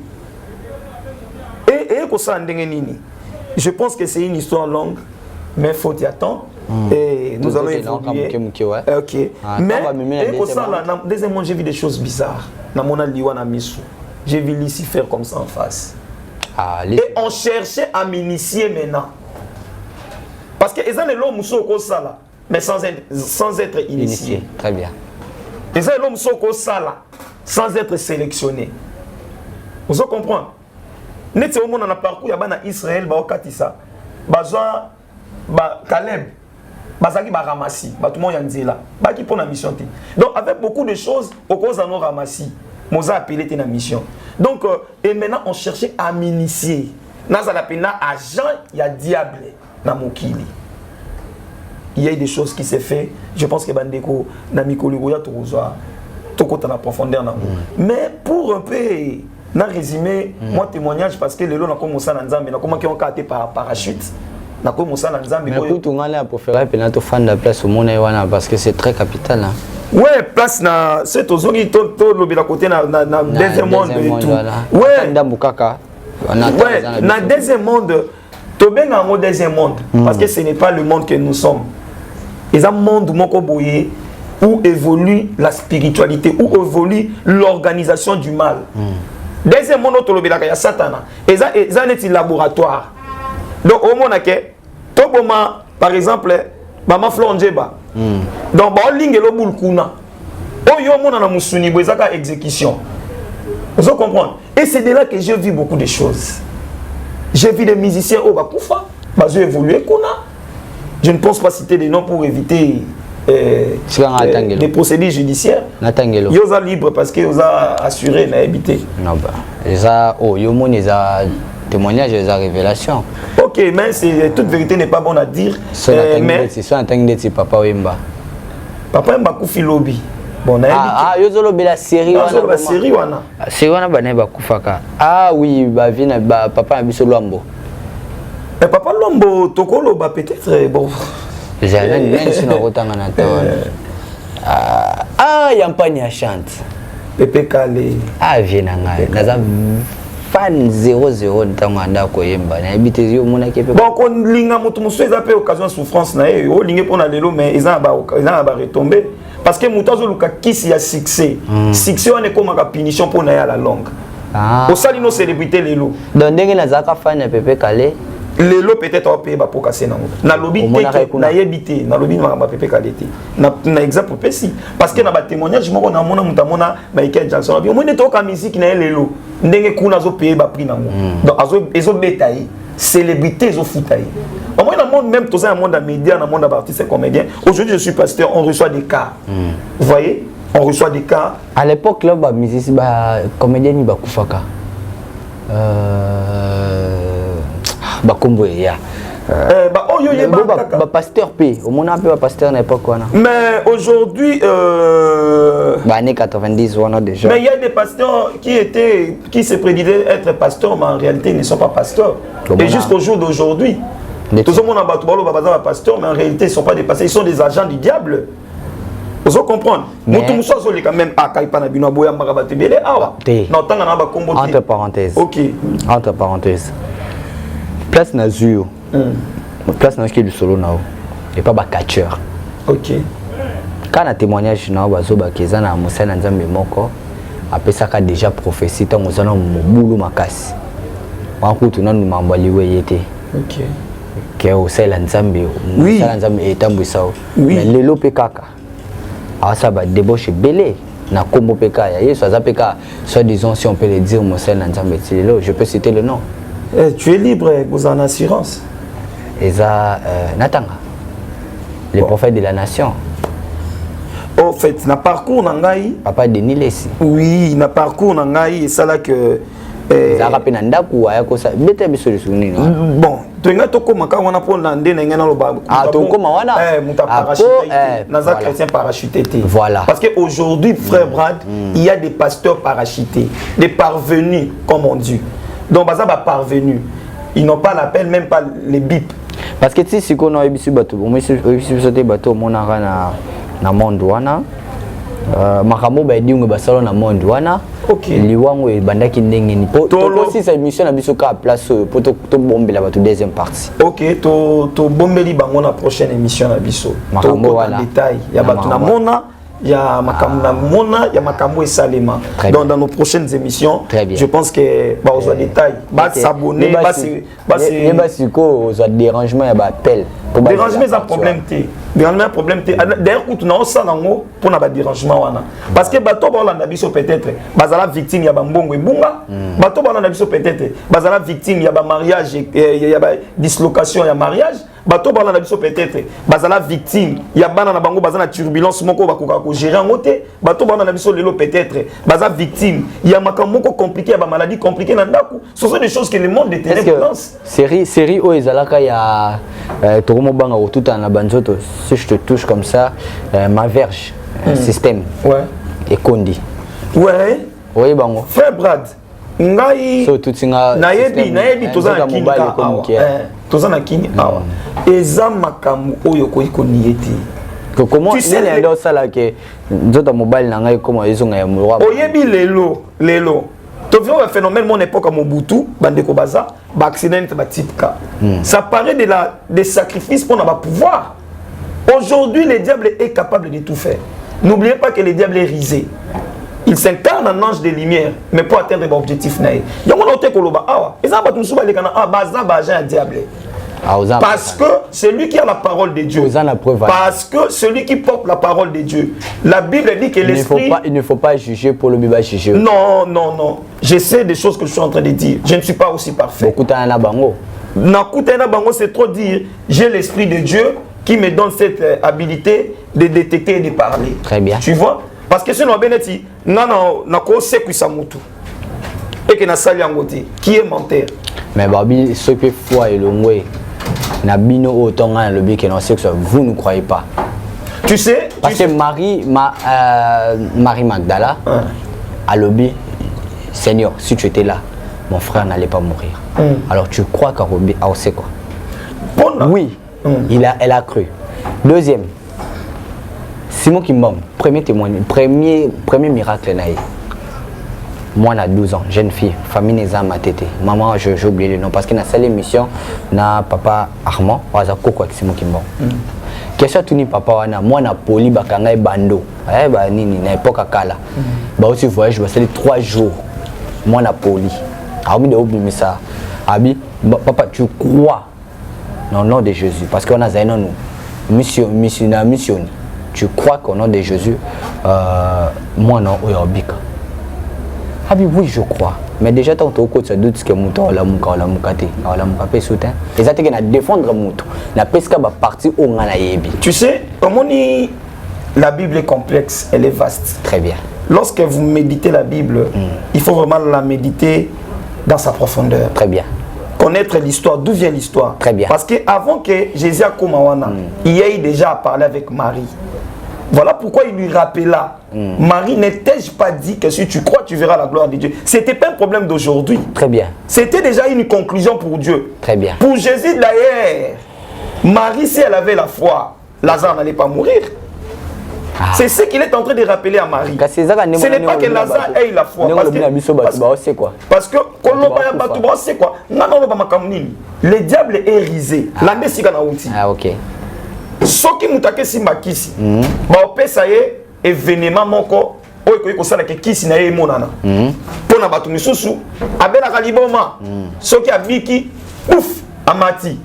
Et ko sa ndenge nini. Je pense que c'est une histoire longue, mais faut y attendre. Et nous allons évoluer. OK. Mais et ko sa la deuxièmement j'ai vu des choses bizarres. Na mona liwa na misu. J'ai vu Lucifer comme ça en face. Et on cherchait à m'initier maintenant. Parce que ils ont l'homme moussoko sala, mais sans être initié. Très bien. Ils ont l'homme moussoko sala, sans être sélectionné. Vous comprenez? neti au monde na parcours ya bana Israël ba okatisa bazwa ba Caleb bazaki ba ramasi ba tout monde ya nzela ba ki pona mission te. Donc avec beaucoup de choses au cause en ramasi moza appelé te na mission. Donc et maintenant on cherchait à m'initier nazala pena agent ya diable na mokili. Il y a eu des choses qui s'est fait. Je pense que bandeko na mikolo ya tokozwa tokota na profondeur na. Mais pour un peu na résumé moi témoignage parce que lelo na commencé na nzambe na comment qui on caté par parachute na commencé na nzambe. Mais pour tout ngala pour faire pena to fan de place au monde wana parce que c'est très capital hein. Ouais, place na c'est ozongi to lobi la côté na deuxième monde et tout. Ouais, ndambukaka. Ouais, na deuxième monde tobenga ngo deuxième monde parce que ce n'est pas le monde que nous sommes. Et un monde moko boye où évolue la spiritualité, où évolue l'organisation du mal. Deuxième monde tolobelaka ya satana. Et ça est un laboratoire. Donc au monde que toboma par exemple mama flonjeba. Donc ba lingelo bulkuna. Oyo mona na musuni bozaka exécution. Vous comprenez? Et c'est de là que j'ai vu beaucoup de choses. J'ai vu des musiciens au bakufa, bazo évoluer kuna. Je ne pense pas citer des noms pour éviter des procédures judiciaires. Yosa libre parce que yosa assuré n'a habité. Non bah, ça oh yomo les a témoignages, les a révélations. Ok, mais c'est toute vérité n'est pas bonne à dire. Mais c'est ça en tant que papa Wemba. Papa Wemba kufi lobby. Bon, yozo lobby la série wana. La série wana. Série wana bana ba kufaka. Ah oui, ba vina ba papa na biso Lwambo. Mais papa Lombo tokolo ba peut-être bon. J'ai même si on retanga na tawana. Yampani a chante. Pepe Kale. Viena ngai. Naza fan 00 ntango anda ko yemba. Na habite yo mona kepe. Bon kon linga mutu musu eza pe occasion souffrance na e o linge pona lelo mais eza ba retomber parce que mutu azoluka kisi ya succès. Succès on est comme ka punition pona ya la longue. Au sali no célébrité lelo. Donc ndenge nazaka fan ya Pepe Kale. Lelo peut-être on peut pas casser na lobby na yebité na lobby na Pepe Kale na exemple précis parce que na ba témoignage moko na mona mutamona Michael Jackson bi mo ne to ka musique na lelo ndenge kuna zo payer ba prix nango donc azo betailler célébrité zo foutailler au moins dans le monde même tous un monde de médias dans le monde d'artistes et comédiens aujourd'hui je suis pasteur on reçoit des cas vous voyez on reçoit des cas à l'époque là ba musicien ba comédien ni ba kufaka bakombo ya pasteur P au monde un peu pasteur à l'époque mais aujourd'hui années 90 on a déjà mais il y a des pasteurs qui se prédisaient être pasteurs mais en réalité ils ne sont pas pasteurs et jusqu'au jour d'aujourd'hui tout le monde a battu pasteurs mais en réalité ils ne sont pas des pasteurs ils sont des agents du diable. Vous comprenez? Entre parenthèses. Ok. Entre parenthèses. Place Nazur. Place Nazur qui est du solo now. Et pas catcheur. Ok. Quand on témoignage na bazo bakeza na musana nzambe moko apesa ka déjà prophétie tant ozana mobulu makasi. Wankutu na numambaliwe yete. Ok. Que au sel nzambe musana nzambe etambwisao. Mais lelo pe kaka. Ça va débaucher belé na kombo peka ya yeso azapeka soit disons si on peut le dire musana nzambe tilelo je peux citer le nom. Tu es libre vous en assurance. Eza Natanga. Les prophètes de la nation. Au fait, na parcours nangai. Papa Denis Lessi. Oui, na parcours nangai et ça là que. Zara penanda ku aya ko sa bete biso lisuni. Bon, tu nga toko maka wana po nande na ngena lo ba. Toko ma wana. Muta parachuté. Naza chrétien parachuté. Voilà. Parce que aujourd'hui frère Brad, il y a des pasteurs parachutés, des parvenus comme on dit. Donc baza ba parvenus. Ils n'ont pas l'appel même pas les bip. Parce que si qu'on a bisu bateau, moi si sauter bateau mon na monde wana makamo ba dingo ba salon na monde wana. OK. Liwango e bandaki ndenge ni po si sa émission na biso ka place pour to bomber la bateau deuxième partie. OK, to bombeli bango na prochaine émission na biso. Makamo wala détail ya bateau na mona ya makambo na mona ya makambo esalema. Donc dans nos prochaines émissions, je pense que ba aux détails, ba s'abonner, ba siko aux dérangement ya ba appel. Dérangement c'est un problème té. Dérangement problème té. D'ailleurs quand on a ça nango pour na ba dérangement wana. Parce que bato ba la biso peut-être bazala victime ya ba mbongo ebunga, bato ba la biso peut-être bazala victime ya ba mariage ya ba dislocation ya mariage. Bato ba la biso peut-être bazala victime ya bana na bango bazana turbulence moko bakoka ko gérer en côté bato ba na biso lelo peut-être bazala victime ya makambo moko compliqué ya ba maladie compliquée na ndaku. Ce sont des choses que le monde des ténèbres pense. Série o ezalaka ya tokomo banga tout en banzoto si je te touche comme ça ma verge système et kondi. Ouais. Oui bango. Frère Brad ngai so tutsinga nayebi tozana kinga tozana kinga awa eza makambo oyo ko nieti comment tu sais ndo sala ke nzoto mobile na ngai comment ezonga ya mwa oyebi lelo to vient un phénomène mon époque à Mobutu bandeko baza ba accident ba type ka ça paraît des sacrifices pour avoir pouvoir. Aujourd'hui le diable est capable de tout faire. N'oubliez pas que le diable est risé. Il s'incarne en ange de lumière, mais pour atteindre l'objectif. Parce que celui qui a la parole de Dieu, parce que celui qui porte la parole de Dieu, la Bible dit que l'esprit... Il ne faut pas juger pour le Bible juger. Non. Je sais des choses que je suis en train de dire. Je ne suis pas aussi parfait. C'est trop dire, j'ai l'esprit de Dieu qui me donne cette habilité de détecter et de parler. Très bien. Tu vois? Parce que sinon, Beneti, et que na sali angote qui est menteur. Mais Babi, ce que foi et l'ongwe, na bino autant le bi que non sexe, vous ne croyez pas. Tu sais? Parce que Marie Magdala a lobby, Seigneur, si tu étais là, mon frère n'allait pas mourir. Alors tu crois qu'à Robi, c'est quoi? Oui, elle a cru. Deuxième. Simon Kimbom, premier témoignage, premier miracle naïe. Moi, j'ai 12 ans, jeune fille, famille n'est pas ma tête. Maman, j'ai oublié le nom parce que dans cette émission, na papa Armand, on a quoi que Simon Kimbom. Question tout ni papa moi na poli bakanga bando. Nini na époque akala. Ba aussi voyage, je vais 3 jours. Moi na poli. Abi de oublier ça. Abi, papa, tu crois dans le nom de Jésus parce qu'on a zainon nous. Mission. Tu crois qu'au nom de Jésus, moi non, oyobika. Ah oui, je crois. Mais déjà, tant que tu doutes que mon temps, la mukate, la mukapé soutien. Et ça, tu as défendre mon temps. La pesca va partir au Nganayebi. Tu sais, la Bible est complexe, elle est vaste. Très bien. Lorsque vous méditez la Bible, il faut vraiment la méditer dans sa profondeur. Très bien. Connaître l'histoire, d'où vient l'histoire. Très bien. Parce qu'avant que Jésus a il y a eu déjà à parler avec Marie. Voilà pourquoi il lui rappela. Marie, n'étais-je pas dit que si tu crois, tu verras la gloire de Dieu? C'était pas un problème d'aujourd'hui. Très bien. C'était déjà une conclusion pour Dieu. Très bien. Pour Jésus d'ailleurs, Marie, si elle avait la foi, Lazare n'allait pas mourir. C'est ce qu'il est en train de rappeler à Marie. Ce n'est pas que Lazare ait la foi. Parce que c'est quoi? Le diable est risé. Ah ok. Ce qui m'a simba kisi, ça y est, événement moko, oyo ça que kisi na ye monana. Pona batu misusu, abela kaliboma. Ce qui a biki, ouf, amati.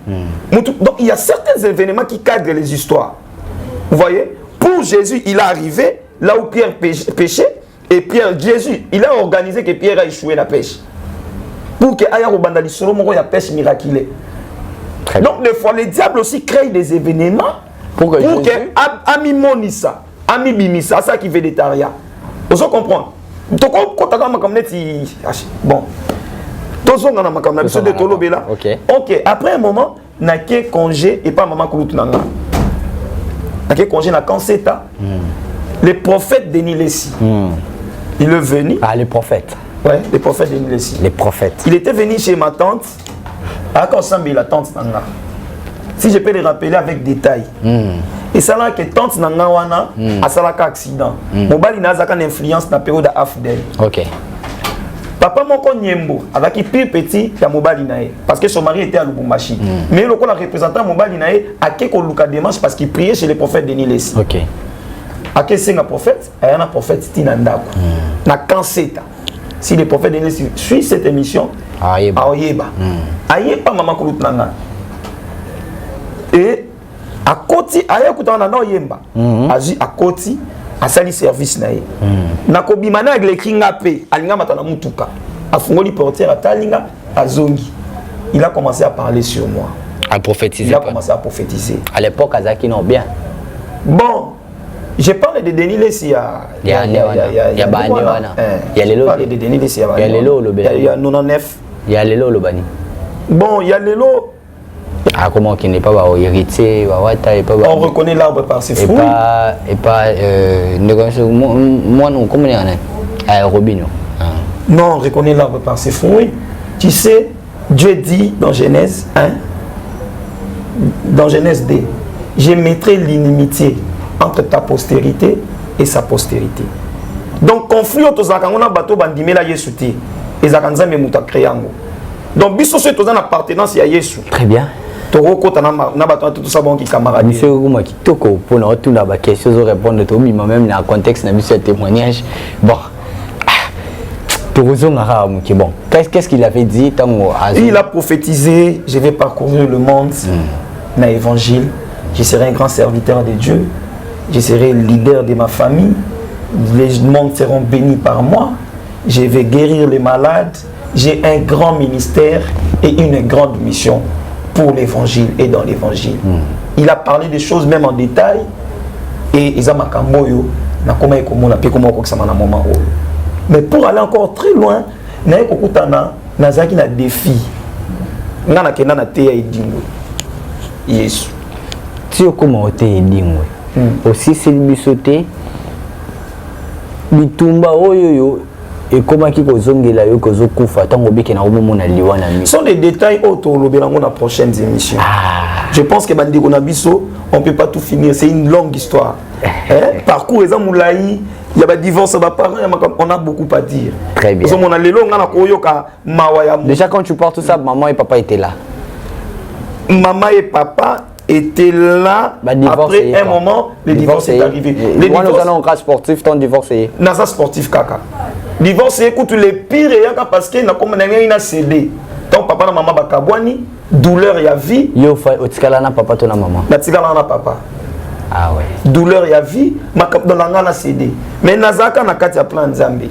Donc il y a certains événements qui cadrent les histoires. Vous voyez? Pour Jésus, il est arrivé là où Pierre pêchait et Jésus, il a organisé que Pierre a échoué la pêche. Pour que aya robandali solo moko ya pêche miraculée. Donc des fois le diable aussi crée des événements pour que ami monisa, ami bimisa, ça qui veut des taria. Vous comprenez? Bon. Ok, après un moment, n'a que congé et pas maman kouloutunanga. N'a que congé na kanseta. Le prophète Denis Lessi. Il est venu. Ah, le prophète. Ouais, le prophète Denis Lessi. Les prophètes. Il était venu chez ma tante. La tante Nanga. Si je peux le rappeler avec détail. Et ça là que tante Nanga wana a salaka accident. Mobali n'a pas influence dans la période d'Afdel. OK. Papa moko nyembo avec pire petit ya mobali nae parce que son mari était à Lubumbashi. Mais le représentant mobali nae a quelque luka démarche parce qu'il priait chez le prophète Denis Lessi. OK. akesenga prophète aya na prophète tina ndako na kanseta si le prophète suit cette émission ayeba ayeba mama kulutunanga et akoti aya kutana na oyemba azi akoti asali service na ye nakobima na écrit ngape alinga matana mutuka afungoli portière atalinga azongi il a commencé à parler sur moi à prophétiser il a commencé à prophétiser à l'époque Azaki non bien bon je parle de Denis Lessi il y a il y a lelo parle de Denis Lessi il y a lelo il y a 99 il y a lelo lobani bon il y a lelo ah comment qui n'est pas héritier on reconnaît l'arbre par ses fruits et pas moi non comment Robino non on reconnaît l'arbre par ses fruits tu sais Dieu dit dans Genèse 1 dans Genèse 2 je mettrai l'inimitié entre ta postérité et sa postérité donc conflit autozaka ngona bato bandimela Yesu ti ezaka nzambe muta créango donc biso so tozana appartenance ya Yesu très bien torokota na bato tout ça bon qui camarade monsieur Ruma kitoko pour na tout la ba question zo répondre to mi même na contexte na biso témoignage bon bon qu'est-ce qu'il avait dit il a prophétisé je vais parcourir le monde na évangile je serai un grand serviteur de Dieu je serai le leader de ma famille les mondes seront bénis par moi je vais guérir les malades j'ai un grand ministère et une grande mission pour l'évangile et dans l'évangile il a parlé des choses même en détail et ils ont makamboyo na koma ekomona pe koma kokisama na moment mais pour aller encore très loin na ekokutana nazaki na défi ngana kenda na te ya edingo Yesu ti okoma ote edingo aussi c'est bisoté bitumba oyoyo ekomaki kozongela yo kozokufa tango beke na omona liwana mi sont des détails auto lobelango na prochaines émissions je pense que bandeko na biso on peut pas tout finir c'est une longue histoire parcours eza moulayi il y a des divorces on a beaucoup à dire très bien déjà quand tu parles tout ça maman et papa étaient là maman et papa étaient là après un moment le divorce est arrivé moi nous allons au cas sportif ton divorcé nasa sportif kaka divorce écoute les pires parce que na comme na cédé ton papa na maman bakabwani douleur ya vie yo fa otikala na papa to na maman na tikala na papa ah ouais douleur ya vie dans la ngana cédé mais nazaka na kati ya plan nzambe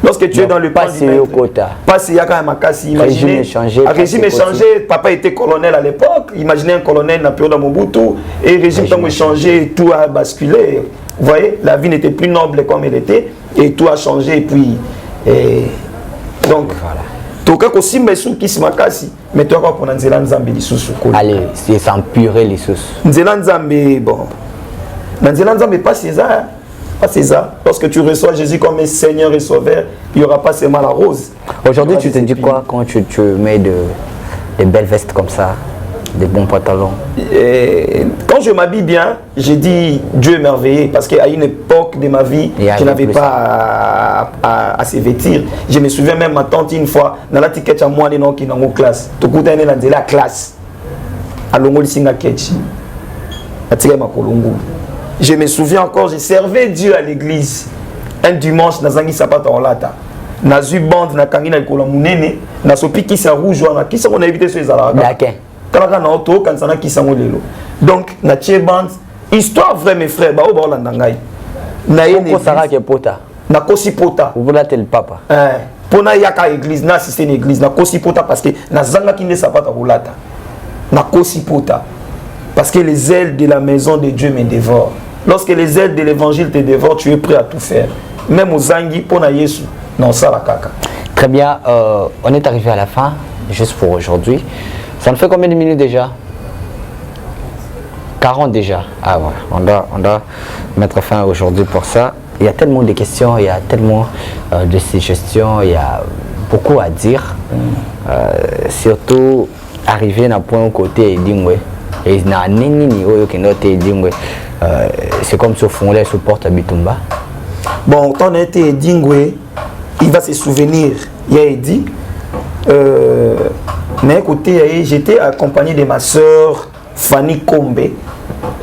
lorsque tu es dans le passé au quota passé ya ka makasi imaginez régime échangé papa était colonel à l'époque imaginez un colonel na période de Mobutu et régime tant changé tout a basculé vous voyez la vie n'était plus noble comme elle était et tout a changé et puis donc voilà toka ko simba su kisimakasi mais toka pour nzela nzambe lisusu ko allez c'est sans purer lisusu nzela nzambe bon nzela nzambe pas César lorsque tu reçois Jésus comme Seigneur et Sauveur il y aura pas seulement la rose aujourd'hui tu te dis quoi quand tu mets des belles vestes comme ça des bons pantalons quand je m'habille bien je dis Dieu est merveilleux parce qu'à une époque de ma vie je n'avais pas à se vêtir je me souviens même ma tante une fois dans la ticket à moi qui dans la classe tout coup dans la classe à longo lisinga ketchi atire ma kolongo je me souviens encore je servais Dieu à l'église un dimanche dans un sapata en lata na zu bande na kangina kola munene na sopi qui sa rouge na qui sa on a évité ces alaka kalaka na auto kansana ki sango lelo donc na tie bande histoire vrai mes frères ba o landa ngai na yene ko sara ke pota na kosi pota vous voulez tel papa pona yaka église na assister une église na kosi pota parce que na zanga ki ne sapata rolata na kosi pota parce que les ailes de la maison de Dieu me dévorent lorsque les ailes de l'évangile te dévorent tu es prêt à tout faire même aux zangi pona Yesu non ça la kaka très bien on est arrivé à la fin juste pour aujourd'hui. Ça nous fait combien de minutes déjà? 40 déjà. Ah ouais, on doit mettre fin aujourd'hui pour ça. Il y a tellement de questions, il y a tellement de suggestions, il y a beaucoup à dire. Surtout, arriver à un point côté Edingwe. Et c'est comme ce fond-là, ce porte à Bitumba. Bon, quand on était Edingwe, il va se souvenir, il a dit. Mais écoutez, j'étais accompagné de ma soeur Fanny Kombe.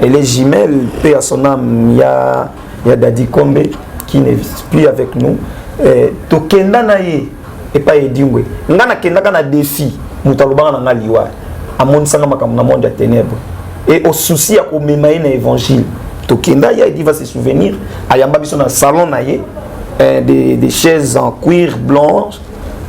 Elle est jumelle, paix à son âme. Il y a Dadi Kombe qui n'est plus avec nous. Tokenda na ye et pas Edingwe. Ngana kenda kana défi. Mutaloba na ngaliwa. Amon sanga makamuna monde de ténèbres. Et au souci à commémorer l'évangile. Tokenda ya il va se souvenir. Ayamba biso na salon na ye. Des chaises en cuir blanche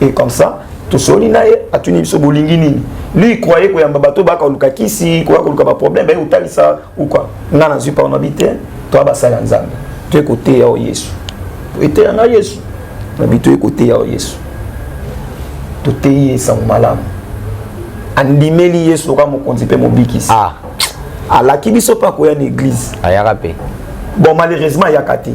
et comme ça. Tout soli na ye atuni biso bolingi nini. Lui il croyait que yamba bato baka luka kisi quoi que luka ba problème ben utali ça ou quoi. Ngana zui pas on habité. Toi ba sala nzambe. Tu écouter ya Yesu. Tu étais na Yesu. Habité écouter ya Yesu. Tout est sans malam. Andimeli Yesu ka mo konzipe mo bikisi. Ah. ala ki biso pa ko en église. Ayarape. Bon malheureusement il y a kati.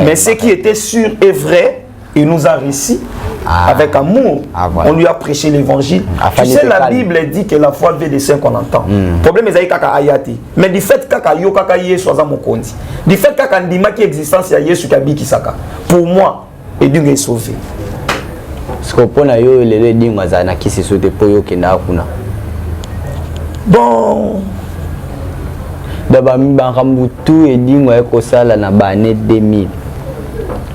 Mais ce qui était sûr et vrai, il nous a réussi. Avec amour, voilà. On lui a prêché l'évangile. Tu sais, la Bible dit que la foi vient des saints qu'on entend. Le problème est que ayati. Mais du fait que yo kaka Yesu aza mokonzi. Du fait que ndima qui existence ya Yesu kabi kisaka. Pour moi, Edung est sauvé. Ce qu'on peut yo le ding mazana qui se saute pour yo kena kuna. Bon. D'abord mi bangambutu Edung wa ko sala na bane 2000.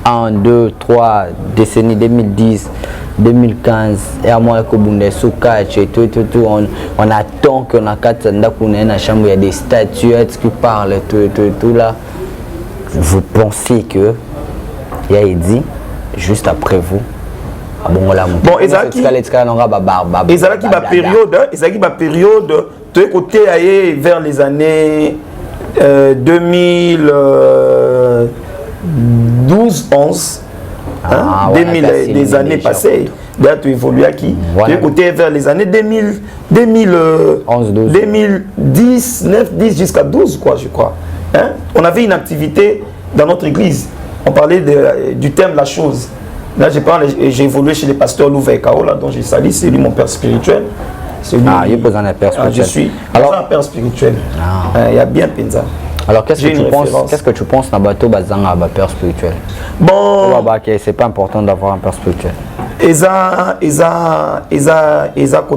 1, 2, 3, décennie 2010, 2015, et à moi, on attend qu'on a 4 ans qu'on ait une chambre, il y a des statuettes qui parlent, tout là. Vous pensez que il y a dit juste après vous. Bon, Ezaki période, tu es côté vers les années 2000. 12, 11, hein, 2000, des années passées. D'ailleurs, tu évolues à qui? Tu écoutais vers les années 2000, 2011, 12. 2010, 9, 10 jusqu'à 12, quoi, je crois. Hein? On avait une activité dans notre église. On parlait du thème la chose. Là, j'ai évolué chez les pasteurs Louvain Kao, là, dont j'ai sali, c'est lui mon père spirituel. Il est besoin d'un père spirituel. Je suis un père spirituel. Il y a bien Penza. Alors qu'est-ce que tu penses dans bateau bazanga ba père spirituel? Bon, c'est pas important d'avoir un père spirituel. Eza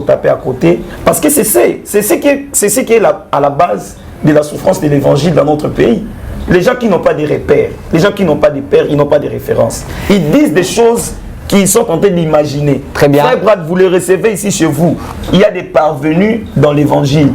tapé à côté parce que c'est ce qui est à la base de la souffrance de l'évangile dans notre pays. Les gens qui n'ont pas de repères, les gens qui n'ont pas de pères, ils n'ont pas de références. Ils disent des choses qu'ils sont en train d'imaginer. Très bien. Frère Brad, vous les recevez ici chez vous. Il y a des parvenus dans l'évangile.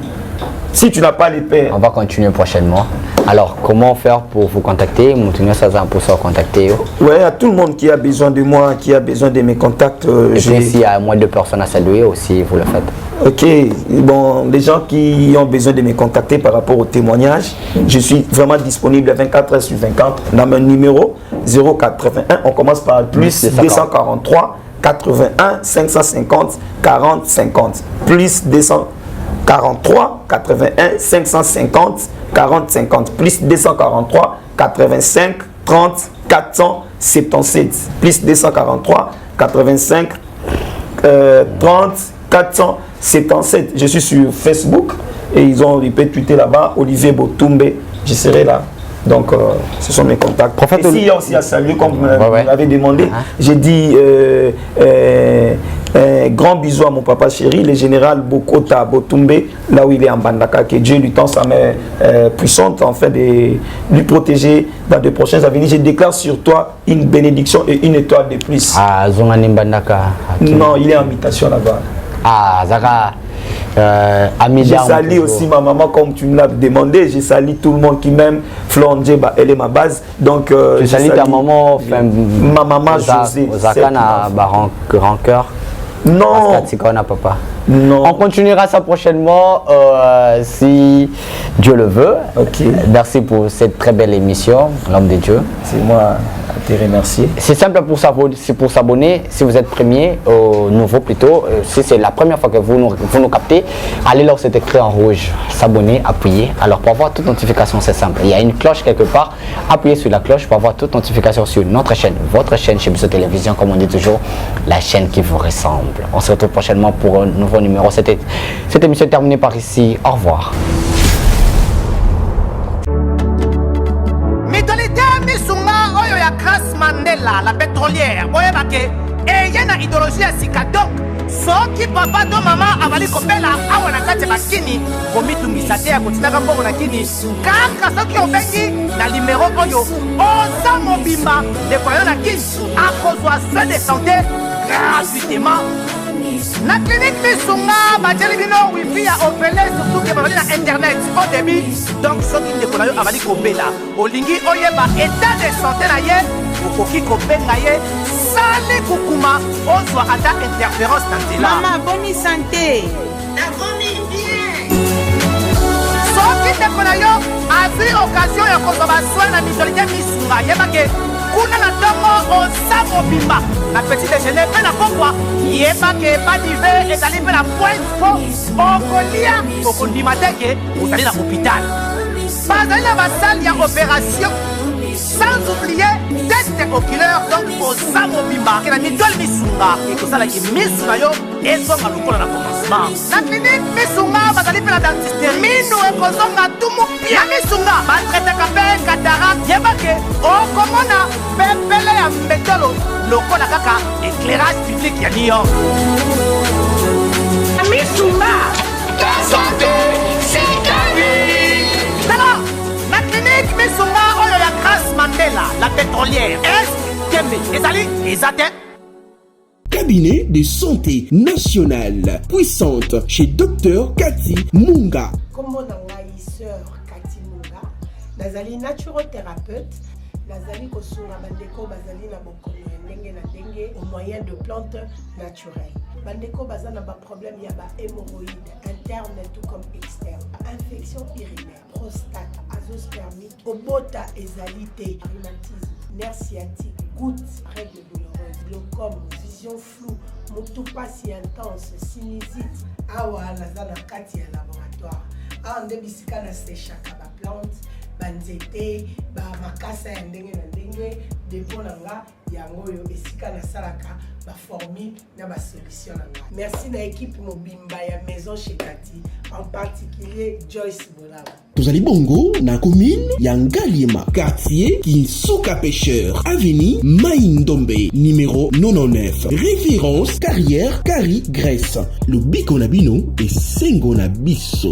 Si tu n'as pas les pères. On va continuer prochainement. Alors, comment faire pour vous contacter? Moutinho Sazan pour se contacter. Ouais, à tout le monde qui a besoin de moi, qui a besoin de mes contacts. Et puis, s'il y a moins de personnes à saluer aussi, vous le faites. Ok, bon, les gens qui ont besoin de me contacter par rapport au témoignage, je suis vraiment disponible 24 heures sur 24 dans mon numéro 081. On commence par plus 243 81 550 40 50. Plus 243 81 550 40 50 plus 243 85 30 477 plus 243 85 30 477. Je suis sur Facebook et ils ont tweeté là-bas Olivier Botumbe. Je serai là. Donc, ce sont mes contacts. Et s'il y a aussi à saluer, comme vous m'avez demandé, j'ai dit grand bisou à mon papa chéri, le général Bokota Botumbe, là où il est en Bandaka, que Dieu lui tend sa main puissante, en fait, de lui protéger dans de prochaines avenirs. Je déclare sur toi une bénédiction et une étoile de plus. Ah, Zongani Bandaka. Non, il est en mutation là-bas. Ah, Zaka. J'ai sali aussi ma maman comme tu me l'as demandé. J'ai sali tout le monde qui m'aime. Florent Djeba, elle est ma base. Donc, tu salis ta maman, ma maman José. Zakana grand cœur. Non. Papa. Non. On continuera ça prochainement si Dieu le veut. Ok. Merci pour cette très belle émission, l'homme de Dieu. C'est moi à te remercier. C'est simple pour s'abonner. Si vous êtes premier ou nouveau plutôt, si c'est la première fois que vous nous captez, allez là où c'est écrit en rouge, s'abonner, appuyer. Alors pour avoir toute notification, c'est simple. Il y a une cloche quelque part. Appuyez sur la cloche pour avoir toute notification sur notre chaîne, votre chaîne chez Bisso Télévision, comme on dit toujours, la chaîne qui vous ressemble. On se retrouve prochainement pour un nouveau numéro. Cette émission est terminée par ici. Au revoir. Mandela, la pétrolière, boye bake, et y a une idéologie à Sika. Donc, ce qui papa de maman avali kopela, awana kate bakini, komitungi kobebisa te ya kotinaka mbongo na kini kaka soki obengi na limero oyo oza mobimba ndeko na yo na kini akozwa soin de santé gratuitement na clinique Misunga batieli bino wifi ya opele surtout ke bazali na internet au début donc soki ndeko na yo abali kobela olingi oyeba état de santé na ye okoki kobenga ye sali kukuma ozwa ata interférence na nzela. Mama, bonne santé. soki ndeko na yo azwi occasion ya kozwa baswin na mitolite Misunga yebake kuna na ntongo oza mobimba na petit déjeuner mpe na pokwa yebake badive ezali mpe na point po okolia okondima teke ozali na hôpital bazali na basali ya opération sans oublier test oculaire donc oza mobimba ke na mitole Misunga ekosalaki misu na yo ezonga lokola na commencement na clinique Misunga bazali mpe na dentiste minu ekozonga tumu pia na Misunga batretaka mpe cataracte yebake okomona pepele ya mbetolo lokola kaka éclairage public ya New York Misunga ta santé c'est gagné. Alors na clinique Misunga oyo ya Grace Mandela la pétrolière est kembe ezali ezate Cabinet de santé nationale puissante chez Dr Cathy Munga. Kombo na ngai sœur Cathy Munga, nazali naturothérapeute, nazali kosunga bandeko bazali na bokono ya ndenge na ndenge au moyen de plantes naturelles. Bandeko baza na ba problème ya ba hémorroïdes interne tout comme externe, infection urinaire, prostate, azoospermique, obota ezali te, rhumatisme, nerf sciatique, gouttes, règles douloureuses, glaucome, vision floue, moutupasi intense, sinusite. Awa naza na kati ya laboratoire. Awa nde bisika na sechaka ba plante, banzete, ba makasa ya ndenge na ndenge, depo na nga yango yo esika na salaka ba formule na ba solution na nga. Merci na équipe mobimba ya maison chez Cathy, en particulier Joyce Bolaba. Tozali bongo na commune ya Ngaliema, quartier Kinsuka Pêcheur, avenue Maïndombe, numéro 99. Référence carrière Carrie Grèce. Le Biko na bino et Sengo na biso.